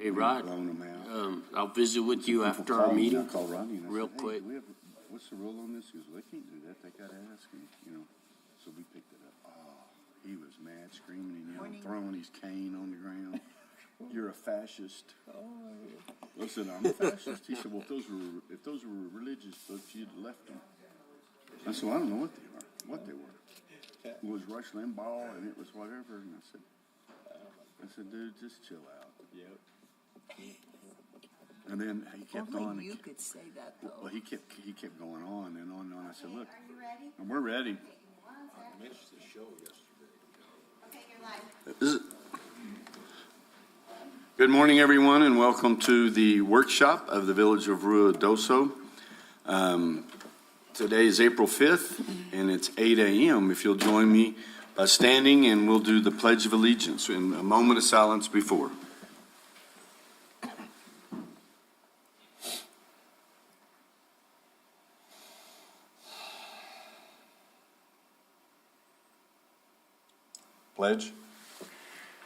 Hey, Rod, blown them out. I'll visit with you after our meeting, I called Rodney and I real said, hey, quick. what's the rule on this? He goes, well, they can't do that. They got to ask him, you know. So we picked it up. Oh, he was mad, screaming and yelling, throwing his cane on the ground. You're a fascist. Listen, I'm a fascist. He said, well, if those were religious books, you'd have left them. I said, well, I don't know what they were. It was Rush Limbaugh and it was whatever. And I said, dude, just chill out. Yep. And then he kept on. Only you could say that, though. Well, he kept going on and on and on. I said, look. Are you ready? And we're ready. I missed the show yesterday. Okay, you're live. Good morning, everyone, and welcome to the workshop of the Village of Ruidoso. Today is April 5th, and it's 8 a.m. If you'll join me by standing, and we'll do the Pledge of Allegiance in a moment of silence before. Pledge.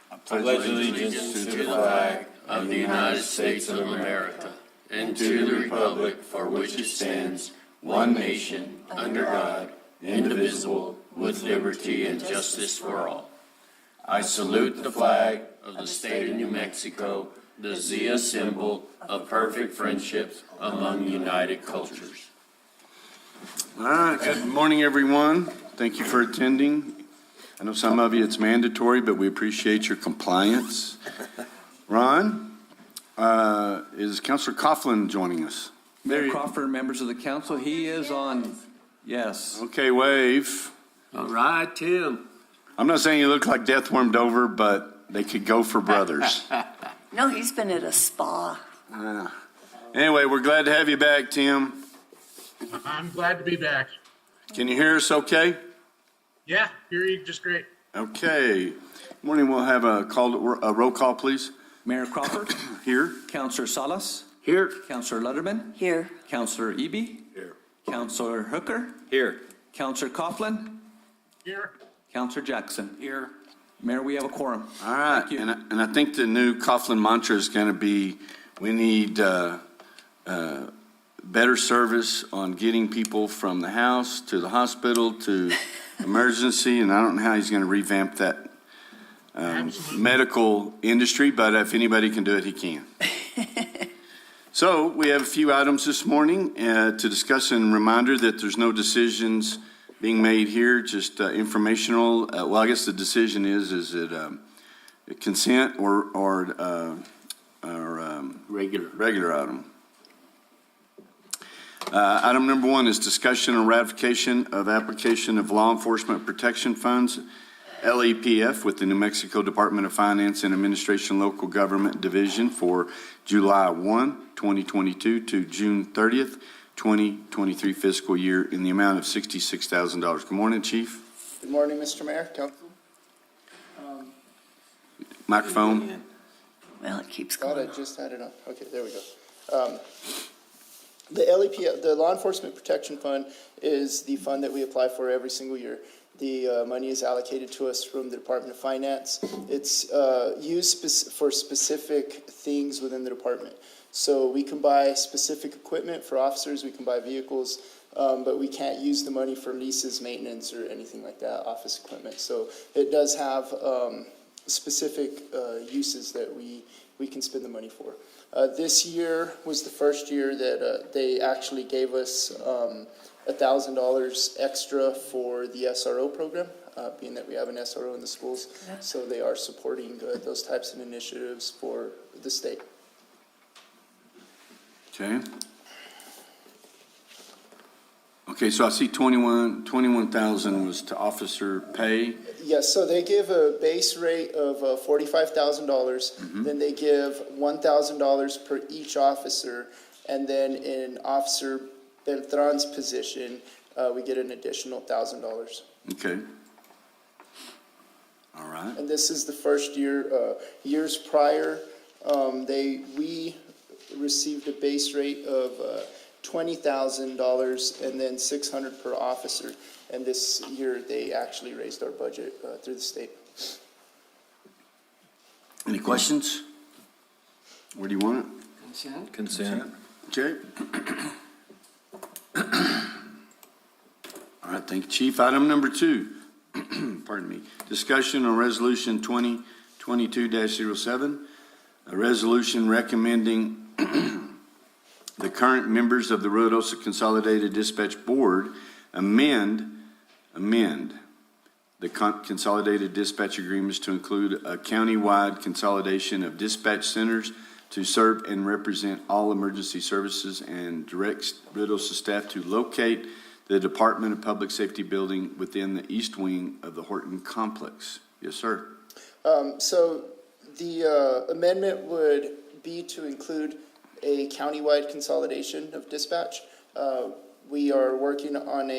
I pledge allegiance to the flag of the United States of America and to the republic for which it stands, one nation, under God, indivisible, with liberty and justice for all. I salute the flag of the state of New Mexico, the Zia symbol of perfect friendship among united cultures. All right, good morning, everyone. Thank you for attending. I know some of you it's mandatory, but we appreciate your compliance. Ron, is Councilor Coughlin joining us? Mayor Crawford, members of the council, he is on, yes. Okay, wave. All right, Tim. I'm not saying you look like Death Wormed Over, but they could go for brothers. No, he's been at a spa. Anyway, we're glad to have you back, Tim. I'm glad to be back. Can you hear us okay? Yeah, hear you just great. Okay. Morning, we'll have a roll call, please. Mayor Crawford, Here. Councilor Salas, Here. Councilor Letterman, Here. Councilor Eby, Here. Councilor Hooker, Here. Councilor Coughlin, Here. Councilor Jackson. Here. Mayor, we have a quorum. All right. Thank you. And I think the new Coughlin mantra is going to be, we need better service on getting people from the house to the hospital to emergency, and I don't know how he's going to revamp that medical industry, but if anybody can do it, he can. So we have a few items this morning to discuss, and reminder that there's no decisions being made here, just informational. Well, I guess the decision is it consent or regular item. Item number 1 is discussion and ratification of application of law enforcement protection funds, LEPF, with the New Mexico Department of Finance and Administration Local Government Division for July 1, 2022 to June 30th, 2023 fiscal year in the amount of $66,000. Good morning, Chief. Good morning, Mr. Mayor, Council. Microphone. Well, it keeps Thought going. I just had it on. Okay, there we go. The LEPF, the Law Enforcement Protection Fund, is the fund that we apply for every single year. The money is allocated to us from the Department of Finance. It's used for specific things within the department. So we can buy specific equipment for officers, we can buy vehicles, but we can't use the money for leases, maintenance, or anything like that, office equipment. So it does have specific uses that we can spend the money for. This year was the first year that they actually gave us $1,000 extra for the SRO program, being that we have an SRO in the schools. So they are supporting those types of initiatives for the state. Okay. Okay, so I see 21,000 was to officer pay. Yes, so they give a base rate of $45,000. Then they give $1,000 per each officer, and then in Officer Beltran's position, we get an additional $1,000. Okay. All right. And this is the first year. Years prior, we received a base rate of $20,000 and then $600 per officer. And this year, they actually raised our budget through the state. Any questions? Where do you want it? Consent. Okay. All right, thank you, Chief. Item number 2, pardon me, discussion on Resolution 2022-07, a resolution recommending the current members of the Ruidoso Consolidated Dispatch Board amend the consolidated dispatch agreements to include a county-wide consolidation of dispatch centers to serve and represent all emergency services, and directs Ruidoso staff to locate the Department of Public Safety building within the east wing of the Horton complex. Yes, sir. So the amendment would be to include a countywide consolidation of dispatch. We are working on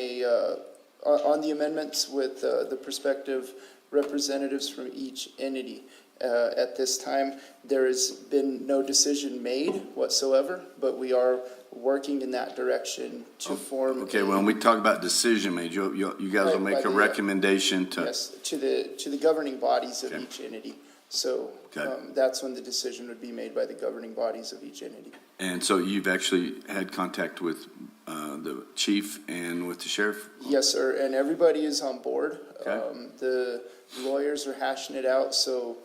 on the amendments with the prospective representatives from each entity. At this time, there has been no decision made whatsoever, but we are working in that direction to form. Okay, when we talk about decision made, you guys will make a recommendation to. Yes, to the governing bodies of Okay. each entity. So Okay. that's when the decision would be made by the governing bodies of each entity. And so you've actually had contact with the chief and with the sheriff? Yes, sir, and everybody is on board. Okay. The lawyers are hashing it out, so,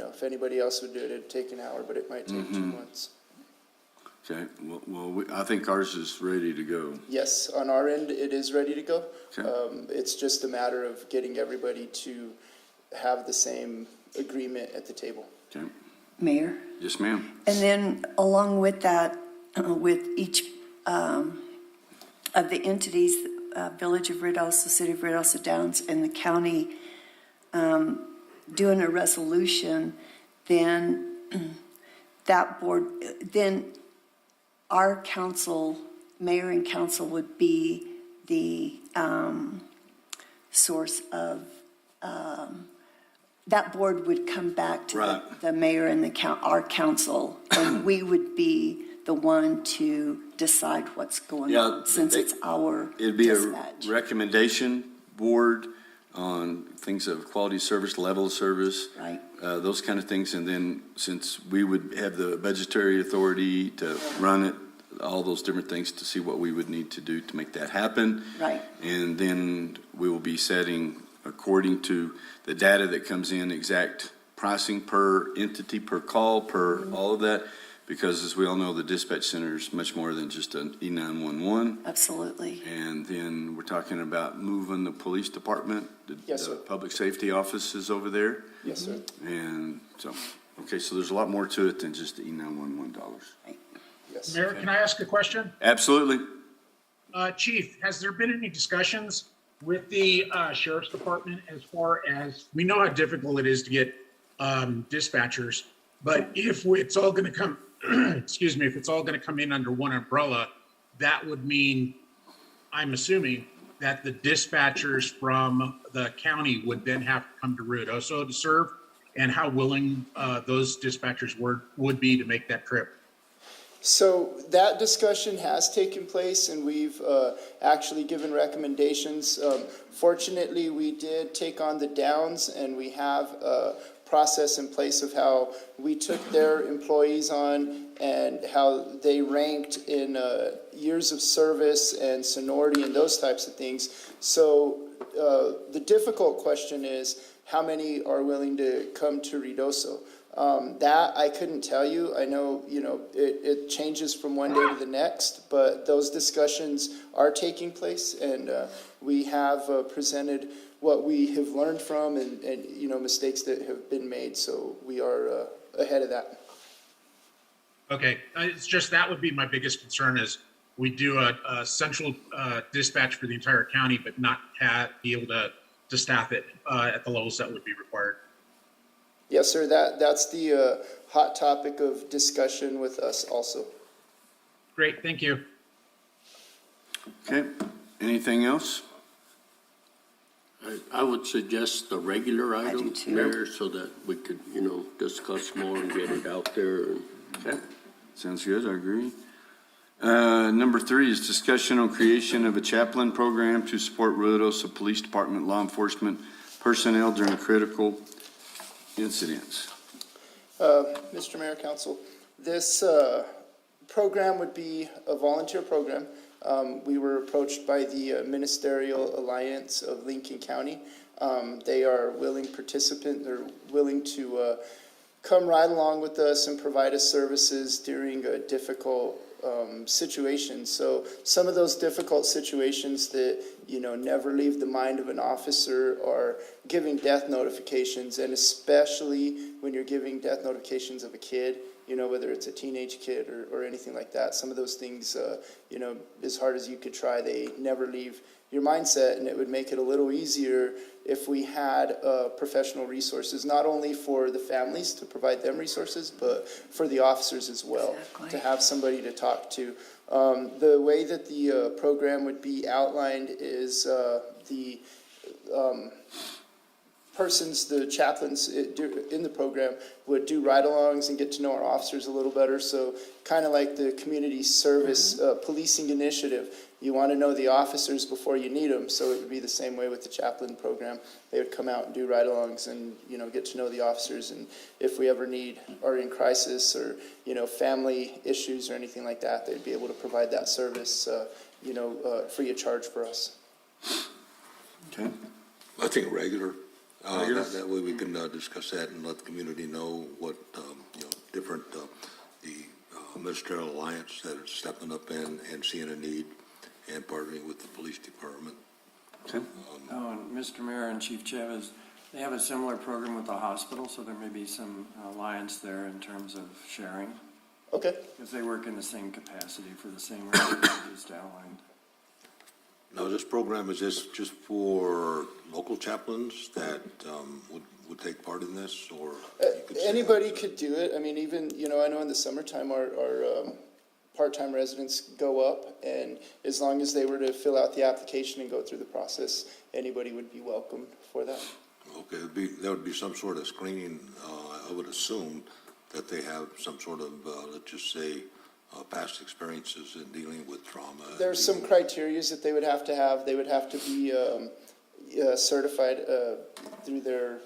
if anybody else would do it, it'd take an hour, but it might take 2 months. Okay, I think ours is ready to go. Yes, on our end, it is ready to go. Okay. It's just a matter of getting everybody to have the same agreement at the table. Okay, Mayor? yes, ma'am. And then along with that, with each of the entities, Village of Ruidoso, City of Ruidoso Downs, and the county doing a resolution, then that board, then our council, mayor and council would be the source of, that board would come back to Right. the mayor and our council, and we would be the one to decide what's going Yeah, on, since it's our It'd be a dispatch. recommendation board on things of quality of service, level of service. Right. Those kind of things, and then since we would have the budgetary authority to run it, all those different things to see what we would need to do to make that happen. Right. And then we will be setting, according to the data that comes in, exact pricing per entity, per call, per all of that, because as we all know, the dispatch center is much more than just an E911. Absolutely. And then we're talking about moving the police department, Yes, the sir. public safety offices over there. Yes, sir. And so, okay, so there's a lot more to it than just the E911 dollars. Yes. Mayor, can I ask a question? Absolutely. Chief, has there been any discussions with the sheriff's department as far as, we know how difficult it is to get dispatchers, but if it's all going to come, excuse me, if it's all going to come in under one umbrella, that would mean, I'm assuming, that the dispatchers from the county would then have to come to Ruidoso to serve, and how willing those dispatchers would be to make that trip. So that discussion has taken place, and we've actually given recommendations. Fortunately, we did take on the Downs, and we have a process in place of how we took their employees on and how they ranked in years of service and seniority and those types of things. So the difficult question is, how many are willing to come to Ruidoso? That I couldn't tell you. I know, it changes from one day to the next, but those discussions are taking place, and we have presented what we have learned from and mistakes that have been made. So we are ahead of that. Okay, it's just, that would be my biggest concern, is we do a central dispatch for the entire county, but not be able to staff it at the levels that would be required. Yes, sir. That's the hot topic of discussion with us also. Great, thank you. Okay, anything else? I would suggest the regular do item, too. Mayor, so that we could, discuss more and get it out there. Okay, sounds good, I agree. Number 3 is discussion on creation of a chaplain program to support Ruidoso Police Department law enforcement personnel during critical incidents. Mr. Mayor, Council, this program would be a volunteer program. We were approached by the Ministerial Alliance of Lincoln County. They are willing participant. They're willing to come right along with us and provide us services during a difficult situations. So some of those difficult situations that, you know, never leave the mind of an officer are giving death notifications, and especially when you're giving death notifications of a kid, you know, whether it's a teenage kid or anything like that. Some of those things, you know, as hard as you could try, they never leave your mindset, and it would make it a little easier if we had professional resources, not only for the families to provide them resources, but for the officers as well, Exactly. to have somebody to talk to. The way that the program would be outlined is the persons, the chaplains in the program would do ride-alongs and get to know our officers a little better. So kind of like the community service policing initiative. You want to know the officers before you need them. So it would be the same way with the chaplain program. They would come out and do ride-alongs and, you know, get to know the officers. And if we ever need, are in crisis or, you know, family issues or anything like that, they'd be able to provide that service, you know, free of charge for us. Okay. I think regular. That way we can discuss that and let the community know what, you know, different, the Ministerial Alliance that is stepping up and seeing a need and partnering with the police department. Okay. And Mr. Mayor and Chief Chavez, they have a similar program with the hospital, so there may be some alliance there in terms of sharing, Okay. because they work in the same capacity for the same reasons you just outlined. Now, this program, is this just for local chaplains that would take part in this, or? you could say Anybody that's- could do it. I mean, even, you know, I know in the summertime our part-time residents go up, and as long as they were to fill out the application and go through the process, anybody would be welcomed for that. Okay, there would be some sort of screening, I would assume, that they have some sort of, let's just say, past experiences in dealing with trauma. There's some criterias that they would have to have. They would have to be certified through their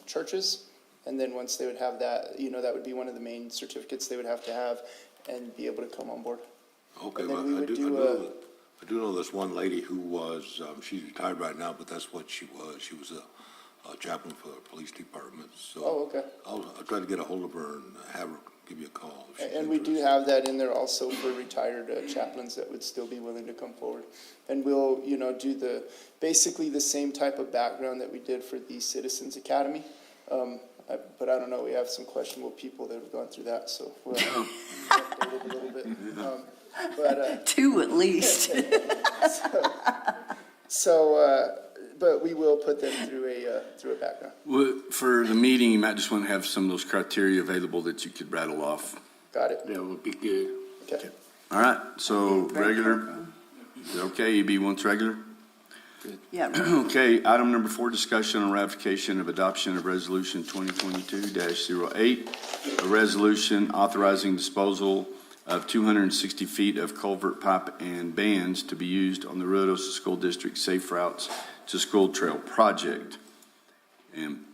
churches, and then once they would have that, you know, that would be one of the main certificates they would have to have and be able to come on board. Okay, And then well, we I would do do know this one lady who was, she's retired right now, but that's what she was. She was a chaplain for the police department, so. Oh, okay. I'll try to get a hold of her and have her give you a call. if she's And we do interested. have that in there also for retired chaplains that would still be willing to come forward. And we'll, you know, do basically the same type of background that we did for the Citizens Academy. But I don't know, we have some questionable people that have gone through that, so we'll update it a little bit. Two at least. But we will put them through a background. Well, for the meeting, you might just want to have some of those criteria available that you could rattle off. Got it? That would be good. Okay. All right, so regular, okay, EB wants regular? Yeah. Okay, item number 4, discussion on ratification of adoption of resolution 2022-08, a resolution authorizing disposal of 260 feet of culvert pipe and bands to be used on the Ruidoso School District Safe Routes to School Trail project. And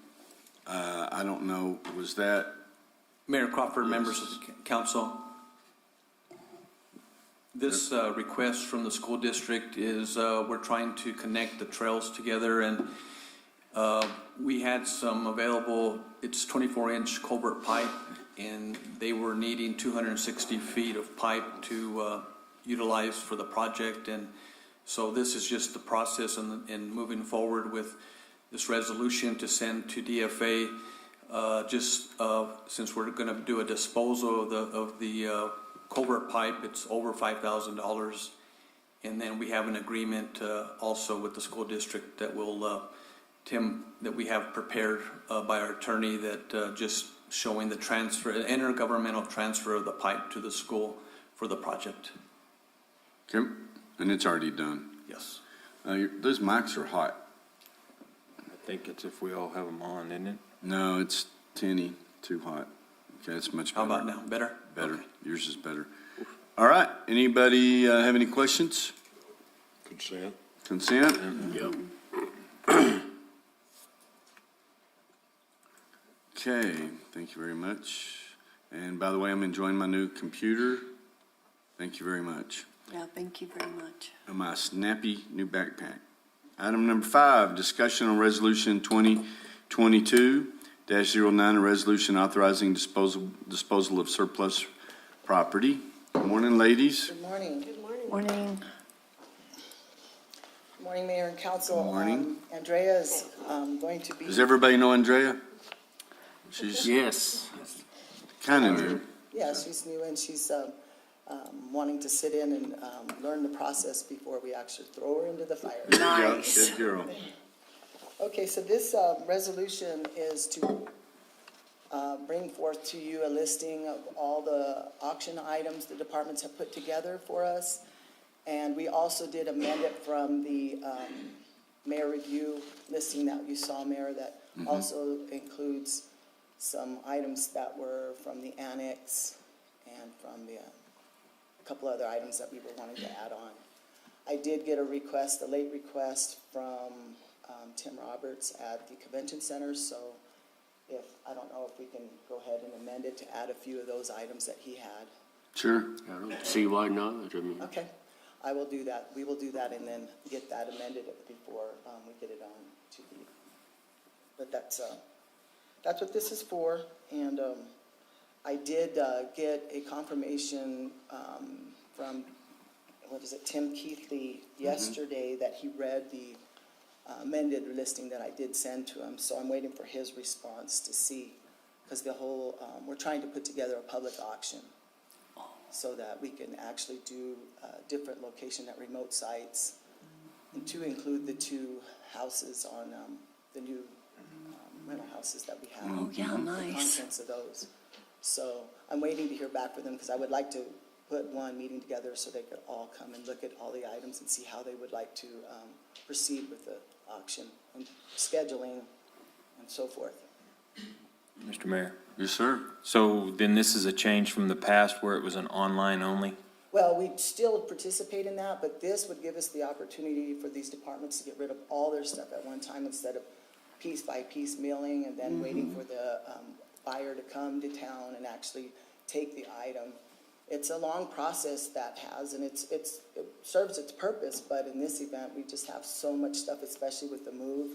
I don't know, was that? Mayor Crawford, members of the council, this request from the school district is we're trying to connect the trails together, and we had some available, it's 24-inch culvert pipe, and they were needing 260 feet of pipe to utilize for the project. And so this is just the process in moving forward with this resolution to send to DFA, since we're going to do a disposal of the culvert pipe. It's over $5,000, and then we have an agreement also with the school district that will that we have prepared by our attorney that just showing the transfer, intergovernmental transfer of the pipe to the school for the project. Okay, and it's already done. Yes. Those mics are hot. I think it's if we all have them on, isn't it? No, it's tinny, too hot. Okay, it's much How better. about now? Better? Better. Okay. Yours is better. All right, anybody have any questions? Consent. Consent? Yep. Okay, thank you very much. And by the way, I'm enjoying my new computer. Thank you very much. Yeah, thank you very much. And my snappy new backpack. Item number 5, discussion on resolution 2022-09, a resolution authorizing disposal of surplus property. Good morning, ladies. Good morning. Morning. Good morning, Mayor and Council. Good morning. Andrea is going to be, Does everybody know Andrea? She's Yes. kind of new. yeah, she's new and she's wanting to sit in and learn the process before we actually throw her into the fire. Nice. Good girl. Okay, so this resolution is to bring forth to you a listing of all the auction items the departments have put together for us. And we also did amend it from the mayor review listing that you saw, Mayor, that also includes some items that were from the annex and from the, a couple other items that we were wanting to add on. I did get a request, a late request from Tim Roberts at the convention center, so I don't know if we can go ahead and amend it to add a few of those items that he had. Sure. I don't see why not. I mean, Okay, I will do that. We will do that and then get that amended before we get it on to the, but that's what this is for. And I did get a confirmation from, Tim Keithley yesterday that he read the amended listing that I did send to him. So I'm waiting for his response to see, because the whole, we're trying to put together a public auction so that we can actually do a different location at remote sites, and to include the 2 houses on the new rental houses that we have. Oh, yeah, The nice. contents of those. So I'm waiting to hear back from them, because I would like to put one meeting together so they could all come and look at all the items and see how they would like to proceed with the auction and scheduling and so forth. Mr. Mayor, Yes, sir. so then this is a change from the past where it was an online only? Well, we still participate in that, but this would give us the opportunity for these departments to get rid of all their stuff at one time instead of piece by piece mailing and then waiting for the buyer to come to town and actually take the item. It's a long process that has, and it serves its purpose, but in this event, we just have so much stuff, especially with the move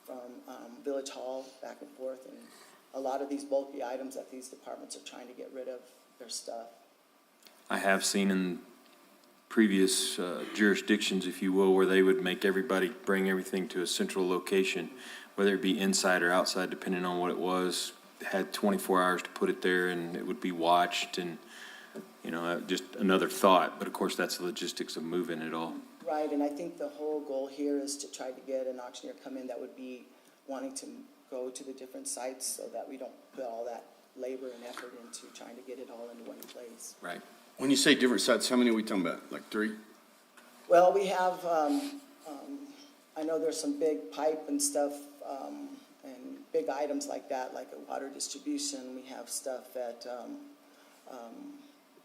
from Village Hall back and forth, and a lot of these bulky items that these departments are trying to get rid of their stuff. I have seen in previous jurisdictions, if you will, where they would make everybody bring everything to a central location, whether it be inside or outside, depending on what it was, had 24 hours to put it there, and it would be watched, and just another thought, but of course, that's the logistics of moving it all. Right, and I think the whole goal here is to try to get an auctioneer come in that would be wanting to go to the different sites so that we don't put all that labor and effort into trying to get it all into one place. Right. When you say different sites, how many are we talking about? Like 3? Well, we have, I know there's some big pipe and stuff, and big items like that, like a water distribution. We have stuff that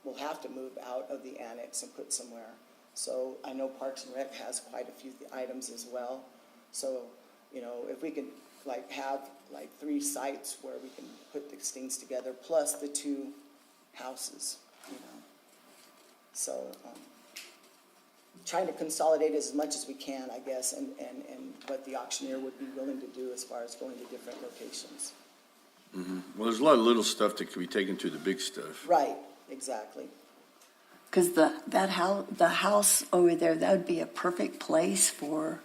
we'll have to move out of the annex and put somewhere. So I know Parks and Rec has quite a few items as well. So, if we could have 3 sites where we can put these things together, plus the 2 houses, So, trying to consolidate as much as we can, I guess, and what the auctioneer would be willing to do as far as going to different locations. Well, there's a lot of little stuff that could be taken to the big stuff. Right, exactly. Because the house over there, that would be a perfect place for,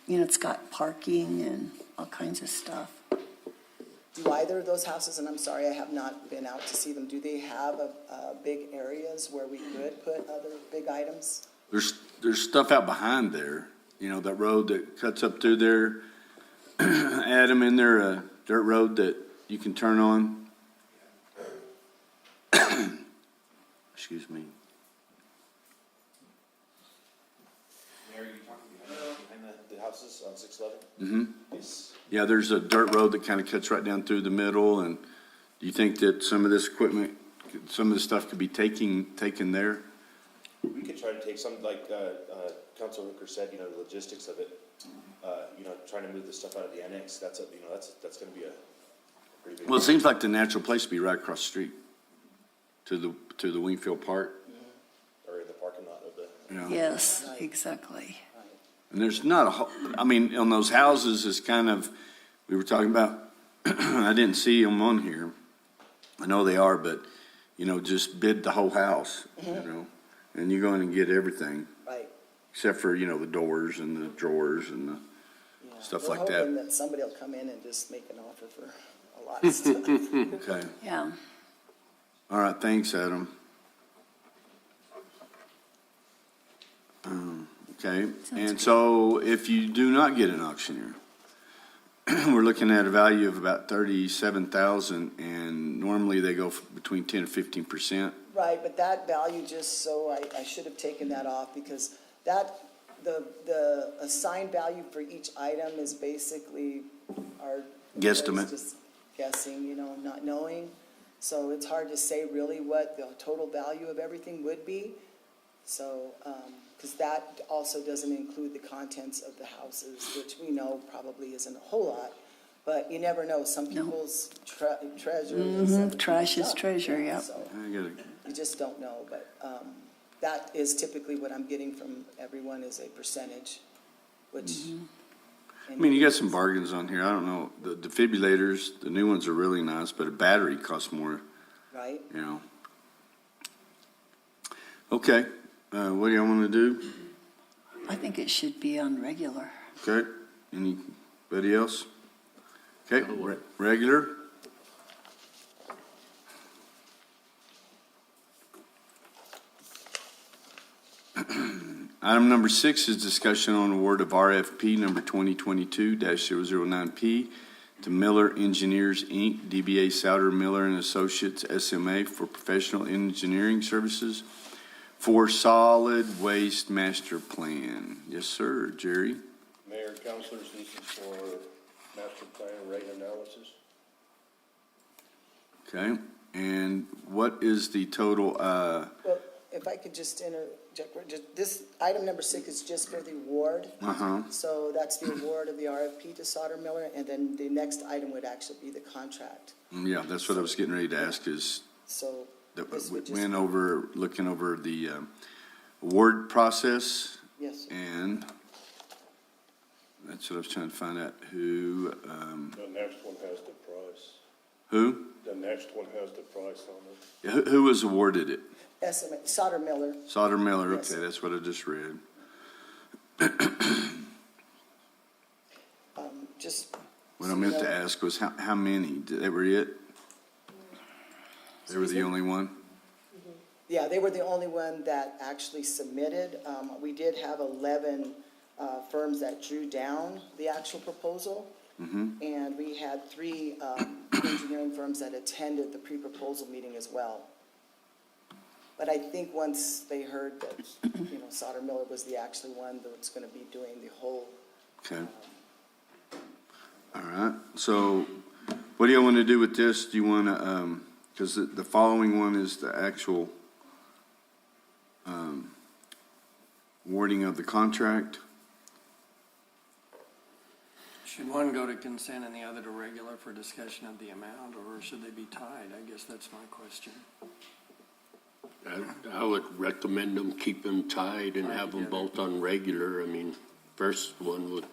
it's got parking and all kinds of stuff. Do either of those houses, and I'm sorry, I have not been out to see them, do they have big areas where we could put other big items? There's stuff out behind there, that road that cuts up through there. Adam, in there, a dirt road that you can turn on. Excuse me. Mayor, you talking behind the houses on 611? Mm-hmm. Yes. Yeah, there's a dirt road that kind of cuts right down through the middle, and do you think that some of this equipment, some of the stuff could be taken there? We could try to take some, like Council Hooker said, the logistics of it. trying to move this stuff out of the annex, that's gonna be a pretty big. Well, it seems like the natural place would be right across the street to the Wingfield Park. Or in the parking lot of the. You know? Yes, exactly. And there's not a whole, I mean, on those houses is kind of, we were talking about, I didn't see them on here. I know they are, but, just bid the whole house, and you go in and get everything, Right. except for, the doors and the drawers and the Yeah. stuff We're like hoping that. that somebody will come in and just make an offer for a lot of stuff. Okay. Yeah. All right, thanks, Adam. Okay, and so if you do not get an auctioneer, we're looking at a value of about 37,000, and normally they go between 10 and 15%. Right, but that value, just so I should have taken that off, because the assigned value for each item is basically our. Guesstimate. Just guessing, not knowing. So it's hard to say really what the total value of everything would be. So, because that also doesn't include the contents of the houses, which we know probably isn't a whole lot. But you never know, some people's treasure is other Trash people's is stuff. treasure, yep. So I got it. you just don't know, but that is typically what I'm getting from everyone is a percentage, which. I mean, you got some bargains on here. I don't know. The defibrillators, the new ones are really nice, but a battery costs more, Right? Okay, what do y'all want to do? I think it should be on regular. Okay, anybody else? Okay, regular? Item number 6 is discussion on award of RFP number 2022-009P to Miller Engineers, Inc., DBA Souter Miller and Associates, SMA, for professional engineering services for solid waste master plan. Yes, sir. Jerry? Mayor, councilors, this is for master plan rate analysis. Okay, and what is the total, Well, if I could just interject, this item number 6 is just for the award. So that's the award of the RFP to Sauter Miller, and then the next item would actually be the contract. yeah, that's what I was getting ready to ask is, So that this we would just. went over, looking over the award process, Yes, sir. and that's what I was trying to find out, who, The next one has the price. who? The next one has the price on it. Yeah, who was awarded it? SMA, Sauter Miller. Sauter Miller, Yes. okay, that's what I just read. Just. What I so meant you to know- ask was how many? They were it? They were the only one? Yeah, they were the only one that actually submitted. We did have 11 firms that drew down the actual proposal. And we had 3 engineering firms that attended the pre-proposal meeting as well. But I think once they heard that, Sauter Miller was the actual one that's going to be doing the whole. Okay. All right, so what do you want to do with this? Do you want to, because the following one is the actual wording of the contract. Should one go to consent and the other to regular for discussion of the amount, or should they be tied? I guess that's my question. I would recommend them keep them tied and have them both on regular. I mean, first one would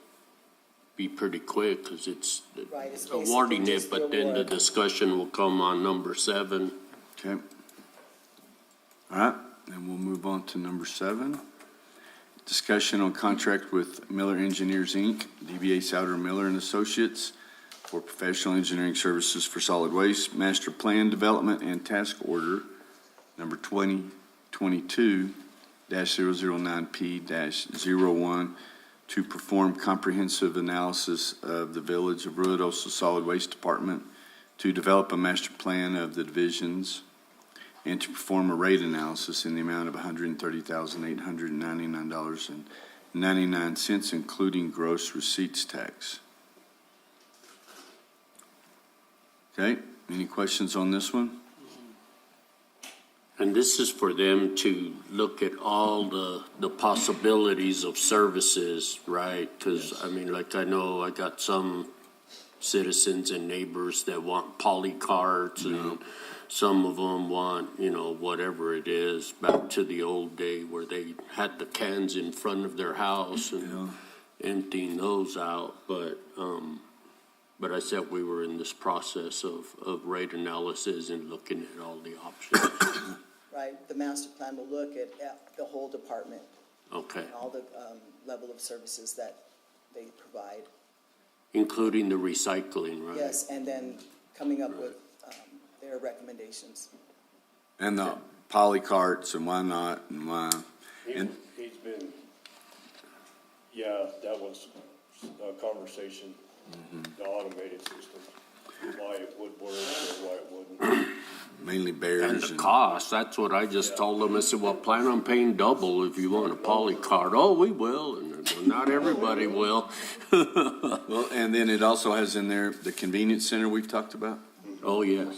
be pretty quick because it's Right, it's basically awarding it, just the but then the award. discussion will come on number 7. Okay. All right, and we'll move on to number 7. Discussion on contract with Miller Engineers, Inc., DBA Souter Miller and Associates, for professional engineering services for solid waste, master plan development and task order number 2022-009P-01 to perform comprehensive analysis of the Village of Ruidoso Solid Waste Department, to develop a master plan of the divisions, and to perform a rate analysis in the amount of $130,899.99, including gross receipts tax. Okay, any questions on this one? And this is for them to look at all the possibilities of services, right? Because, I mean, like I know I got some citizens and neighbors that want poly carts and some of them want, you know, whatever it is, back to the old day where they had the cans in front of their house and emptying those out. But I said we were in this process of rate analysis and looking at all the options. Right, the master plan will look at the whole department, Okay, and all the level of services that they provide. including the recycling, right? Yes, and then coming up with their recommendations. And the poly carts and why not and why. And He's been, yeah, that was a conversation, the automated systems, why it would work or why it wouldn't. mainly And bears the cost, that's what I just told them. I said, well, plan on paying double if you want a poly card. Oh, we will, and not everybody will. Well, and then it also has in there the convenience center we've talked about. Oh, yes.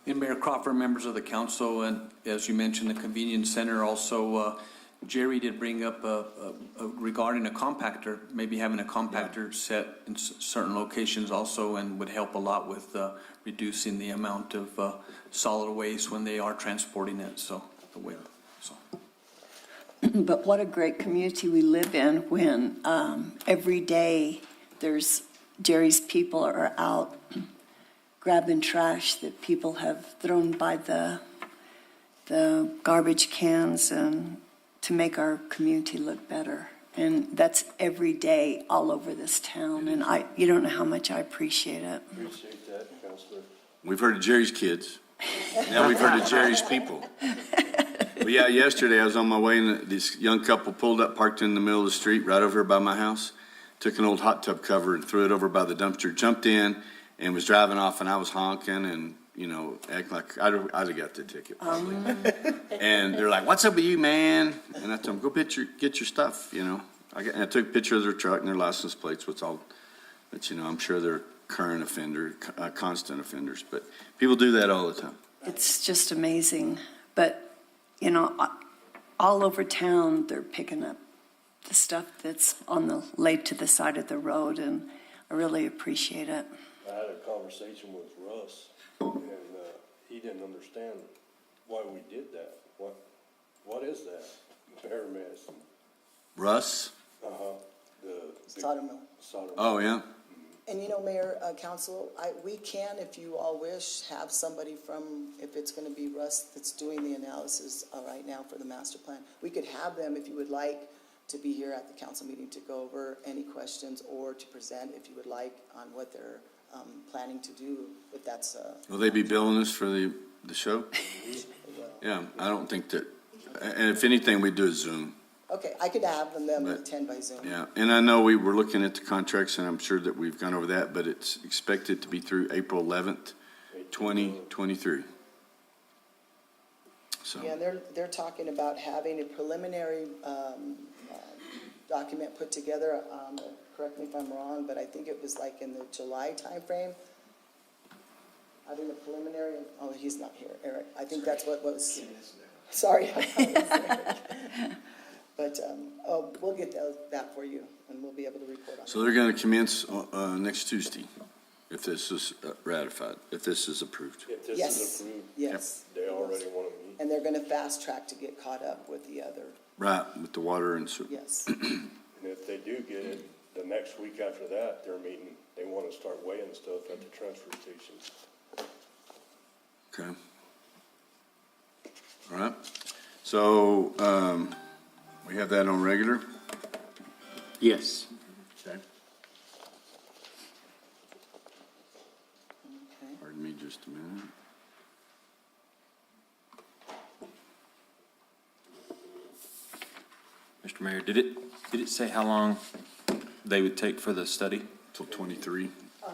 And Mayor Crawford, members of the council, and as you mentioned, the convenience center also, Jerry did bring up regarding a compactor, maybe having a compactor set in certain locations also, and would help a lot with reducing the amount of solid waste when they are transporting it, so, the way, so. But what a great community we live in when every day Jerry's people are out grabbing trash that people have thrown by the garbage cans and to make our community look better. And that's every day all over this town. And you don't know how much I appreciate it. Appreciate that, Counselor. We've heard of Jerry's kids. Now we've heard of Jerry's people. But yeah, yesterday I was on my way and this young couple pulled up, parked in the middle of the street right over here by my house, took an old hot tub cover and threw it over by the dumpster, jumped in and was driving off, and I was honking and, you know, acting like I'd have got the ticket probably. And they're like, what's up with you, man? And I told them, go get your stuff, you know. And I took a picture of their truck and their license plates, but you know, I'm sure they're constant offenders, but people do that all the time. It's just amazing. But, you know, all over town, they're picking up the stuff that's laid to the side of the road, and I really appreciate it. I had a conversation with Russ, and he didn't understand why we did that. What is that? Bear medicine. Russ? Solder mill. Oh, yeah. And you know, Mayor, Council, we can, if you all wish, have somebody from, if it's going to be Russ that's doing the analysis right now for the master plan. We could have them, if you would like, to be here at the council meeting to go over any questions or to present, if you would like, on what they're planning to do, if that's... Will they be billing us for the show? Yeah, I don't think that, and if anything, we do a Zoom. Okay, I could have them attend by Zoom. Yeah, and I know we were looking at the contracts, and I'm sure that we've gone over that, but it's expected to be through April 11th, 2023. So. Yeah, they're talking about having a preliminary document put together. Correct me if I'm wrong, but I think it was like in the July timeframe. Having a preliminary. Oh, he's not here, Eric. I think that's what was. Sorry. But we'll get that for you, and we'll be able to report on it. So they're going to commence next Tuesday, if this is ratified, if this is approved. If this Yes. is approved, Yes. they already want to meet. And they're going to fast track to get caught up with the other. Right, with the water and sewer. Yes. And if they do get it, the next week after that, they're meeting, they want to start weighing stuff at the transfer station. Okay. All right. So we have that on regular. Yes. Okay. Okay. Pardon me just a minute. Mr. Mayor, did it say how long they would take for the study? Till 23. I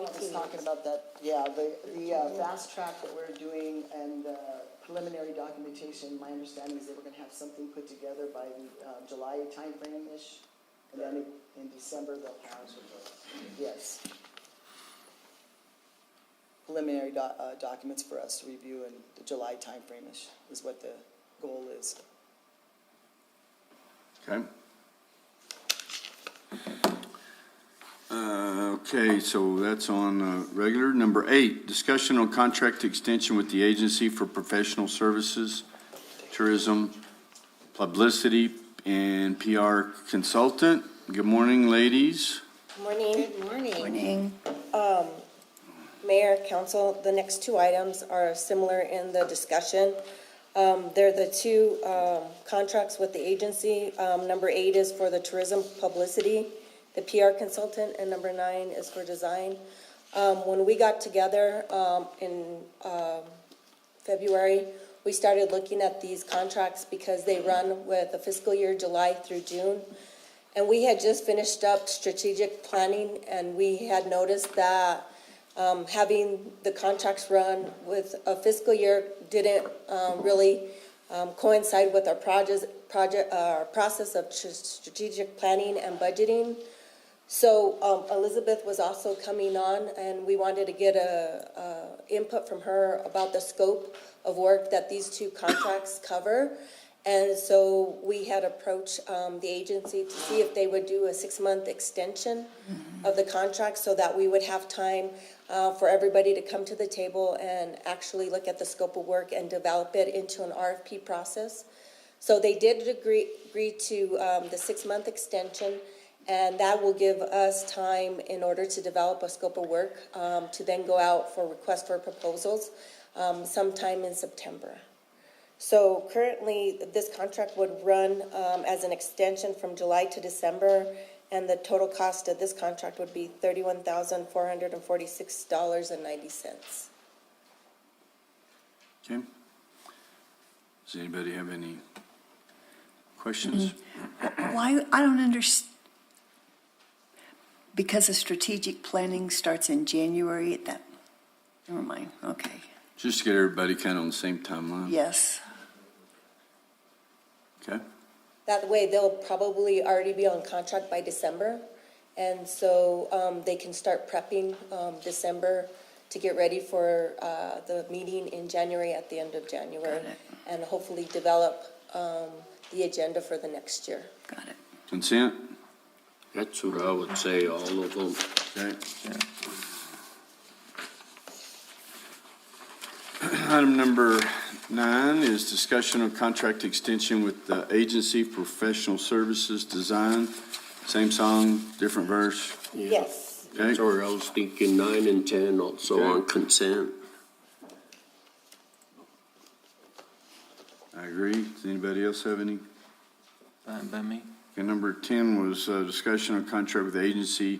was talking about that, yeah, the fast track that we're doing and preliminary documentation, my understanding is they were gonna have something put together by the July timeframe-ish, and then in December they'll have, yes. preliminary documents for us to review in the July timeframe is what the goal is. Okay. Okay, so that's on regular. Number 8, discussion on contract extension with the Agency for Professional Services, Tourism, Publicity, and PR Consultant. Good morning, ladies. Morning. Morning. Mayor, council, the next two items are similar in the discussion. They're the two contracts with the agency. Number 8 is for the tourism publicity, the PR consultant, and number 9 is for design. When we got together in February, we started looking at these contracts because they run with the fiscal year July through June. And we had just finished up strategic planning, and we had noticed that having the contracts run with a fiscal year didn't really coincide with our process of strategic planning and budgeting. So Elizabeth was also coming on, and we wanted to get a input from her about the scope of work that these two contracts cover. And so we had approached the agency to see if they would do a 6-month extension of the contract so that we would have time for everybody to come to the table and actually look at the scope of work and develop it into an RFP process. So they did agree to the 6-month extension, and that will give us time in order to develop a scope of work to then go out for request for proposals sometime in September. So currently, this contract would run as an extension from July to December, and the total cost of this contract would be $31,446.90. Okay. Does anybody have any questions? Why, I don't understand. Because the strategic planning starts in January, never mind, okay. Just to get everybody kind of on the same timeline. Yes. Okay. That way, they'll probably already be on contract by December, and so they can start prepping December to get ready for the meeting in January, at the end of January, Got it. and hopefully develop the agenda for the next year. Got it. Consent? That's what I would say, all of them. Okay. Item number 9 is discussion of contract extension with the Agency for Professional Services Design. Same song, different verse. Yes. Okay. That's where I was thinking 9 and 10 also Okay. on consent. I agree. Does anybody else have any? Fine by me. Okay, number 10 was discussion of contract with the agency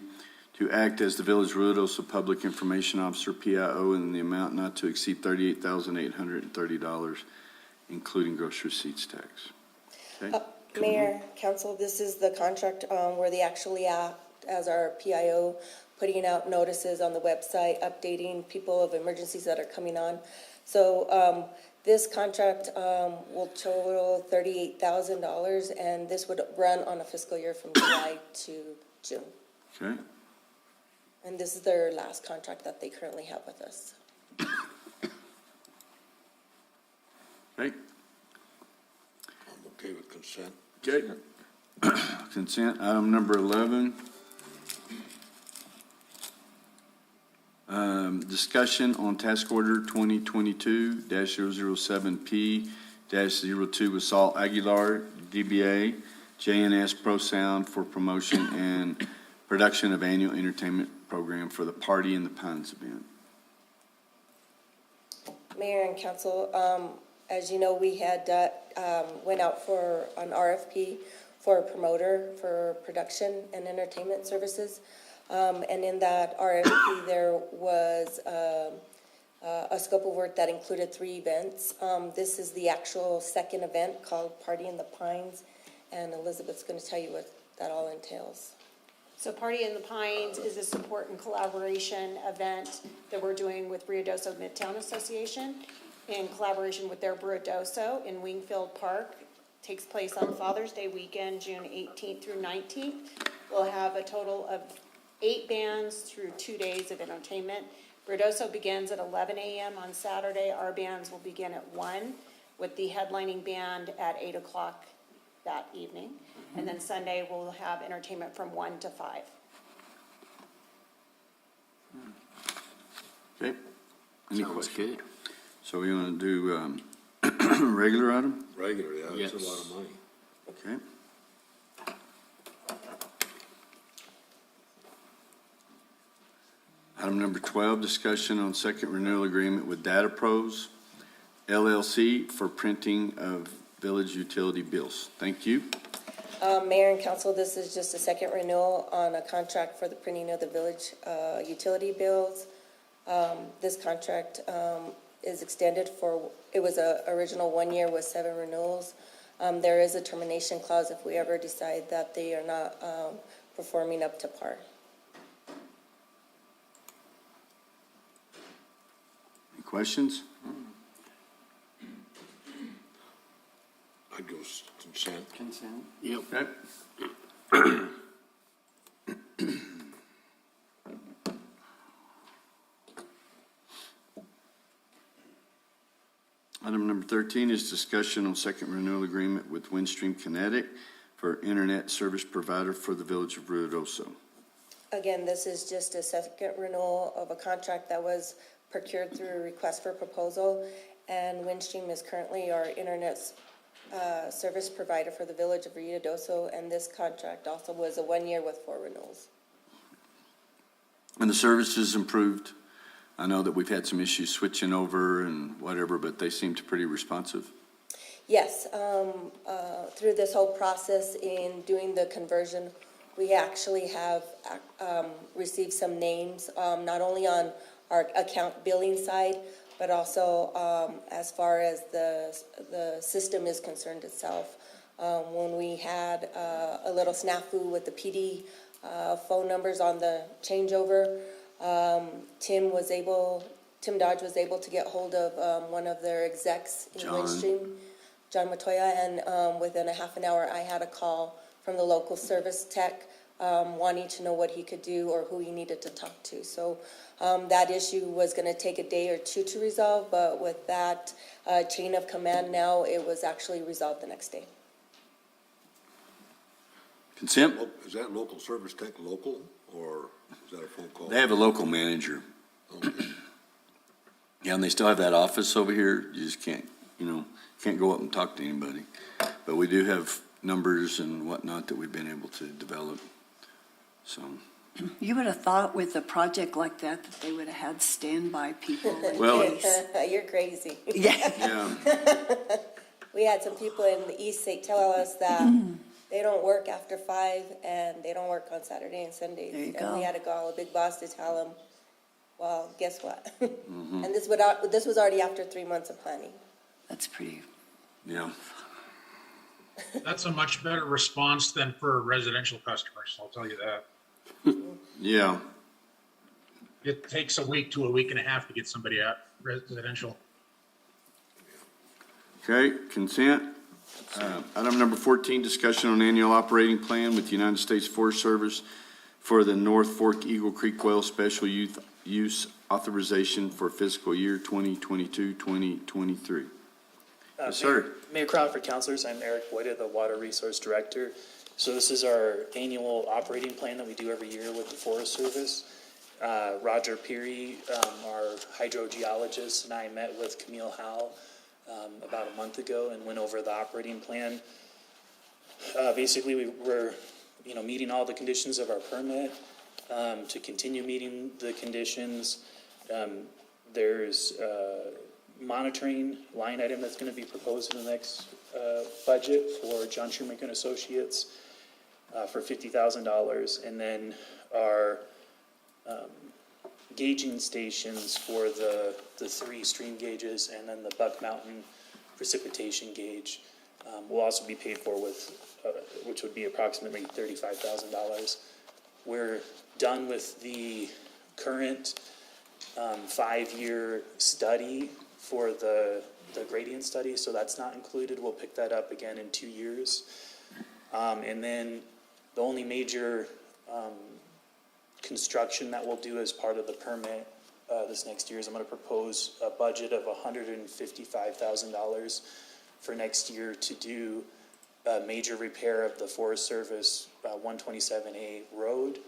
to act as the Village Ruidoso Public Information Officer, PIO, in the amount not to exceed $38,830, including gross receipts tax. Okay. Mayor, council, this is the contract where they actually act as our PIO, putting out notices on the website, updating people of emergencies that are coming on. So this contract will total $38,000, and this would run on a fiscal year from July to June. Okay. And this is their last contract that they currently have with us. Okay. I'm okay with consent. Okay. Consent. Item number 11. Discussion on task order 2022-007P-02 with Saul Aguilar, DBA, JNS Pro Sound for promotion and production of annual entertainment program for the Party in the Pines event. Mayor and council, as you know, we had went out for an RFP for a promoter for production and entertainment services. And in that RFP, there was a scope of work that included 3 events. This is the actual second event called Party in the Pines, and Elizabeth's going to tell you what that all entails. So Party in the Pines is a support and collaboration event that we're doing with Ruidoso Midtown Association in collaboration with their Ruidoso in Wingfield Park. Takes place on Father's Day weekend, June 18th through 19th. We'll have a total of 8 bands through 2 days of entertainment. Ruidoso begins at 11 a.m. on Saturday. Our bands will begin at 1, with the headlining band at 8 o'clock that evening. And then Sunday, we'll have entertainment from 1 to 5. Okay. Any Sounds questions? good. So we want to do regular item? Regular, yeah, that's a Yes. lot of money. Okay. Item number 12, discussion on second renewal agreement with Data Pros LLC for printing of village utility bills. Thank you. Mayor and council, this is just a second renewal on a contract for the printing of the village utility bills. This contract is extended for, it was a original 1 year with 7 renewals. There is a termination clause if we ever decide that they are not performing up to par. Any questions? I'd go consent. Consent. Yep. Okay. Item number 13 is discussion on second renewal agreement with Winstream Kinetic for internet service provider for the village of Ruidoso. Again, this is just a second renewal of a contract that was procured through a request for proposal, and Winstream is currently our internet service provider for the village of Ruidoso, and this contract also was a 1 year with 4 renewals. And the service is improved. I know that we've had some issues switching over and whatever, but they seemed pretty responsive. Yes, through this whole process in doing the conversion, we actually have received some names, not only on our account billing side, but also as far as the system is concerned itself. When we had a little snafu with the PD phone numbers on the changeover, Tim Dodge was able to get hold of one of their execs in John. Winstream, John Matoya, and within a half an hour, I had a call from the local service tech wanting to know what he could do or who he needed to talk to. So that issue was going to take a day or two to resolve, but with that chain of command now, it was actually resolved the next day. Consent? Is that local service tech local, or is that a phone call? They have a local manager. Yeah, and they still have that office over here. You just can't go up and talk to anybody. But we do have numbers and whatnot that we've been able to develop. So, You would have thought with a project like that they would have had standby people in Well- case. You're crazy. Yeah. yeah, We had some people in the East State tell us that they don't work after 5 and they don't work on Saturday and Sundays. There you And we go. had to call a big boss to tell them, well, guess what? And this was already after 3 months of planning. That's pretty, yeah. That's a much better response than for residential customers, I'll tell you that. Yeah. It takes a week to a week and a half to get somebody out residential. Okay, consent. Item number 14, discussion on annual operating plan with the United States Forest Service for the North Fork Eagle Creek Well Special Use Authorization for fiscal year 2022-2023. Yes, sir. Mayor Crawford, councilors, I'm Eric Woida, the Water Resource Director. So this is our annual operating plan that we do every year with the Forest Service. Roger Peary, our hydrogeologist, and I met with Camille Howell about a month ago and went over the operating plan. Basically, we were, meeting all the conditions of our permit. To continue meeting the conditions, there's monitoring line item that's going to be proposed in the next budget for John Shoemaker and Associates for $50,000, and then our gauging stations for the 3 stream gauges, and then the Buck Mountain precipitation gauge will also be paid for with, which would be approximately $35,000. We're done with the current 5-year study for the gradient study, so that's not included. We'll pick that up again in 2 years. And then the only major construction that we'll do as part of the permit this next year is I'm gonna propose a budget of $155,000 for next year to do a major repair of the Forest Service 127A road.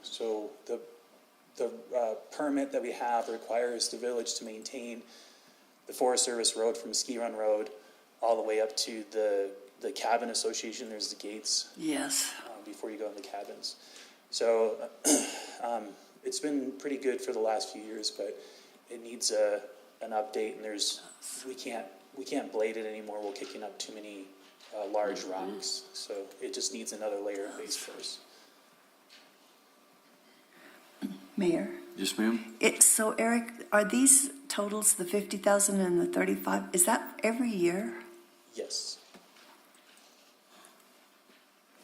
So the permit that we have requires the village to maintain the Forest Service road from Ski Run Road all the way up to the cabin association. There's the gates Yes. before you go in the cabins. So it's been pretty good for the last few years, but it needs an update, and we can't blade it anymore. We're kicking up too many large rocks, so it just needs another layer of base course. Mayor? Yes, ma'am? So Eric, are these totals, the 50,000 and the 35, is that every year? Yes.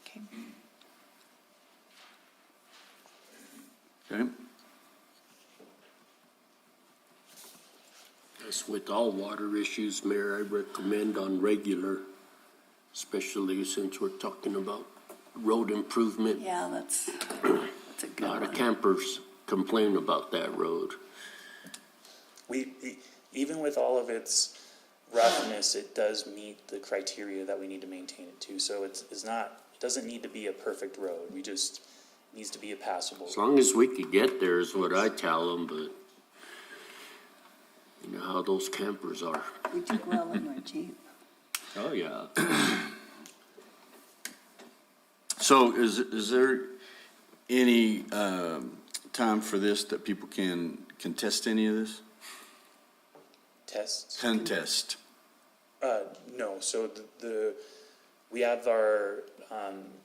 Okay. Okay. As with all water issues, Mayor, I recommend on regular, especially since we're talking about road improvement. Yeah, that's a A good lot of one. campers complain about that road. We even with all of its roughness, it does meet the criteria that we need to maintain it to. So it doesn't need to be a perfect road. It needs to be a passable. As long as we could get there is what I tell them, but you know how those campers are. We do well in our Jeep. Oh, yeah. So is there any time for this that people can contest any of this? Tests? Contest. No. So we have our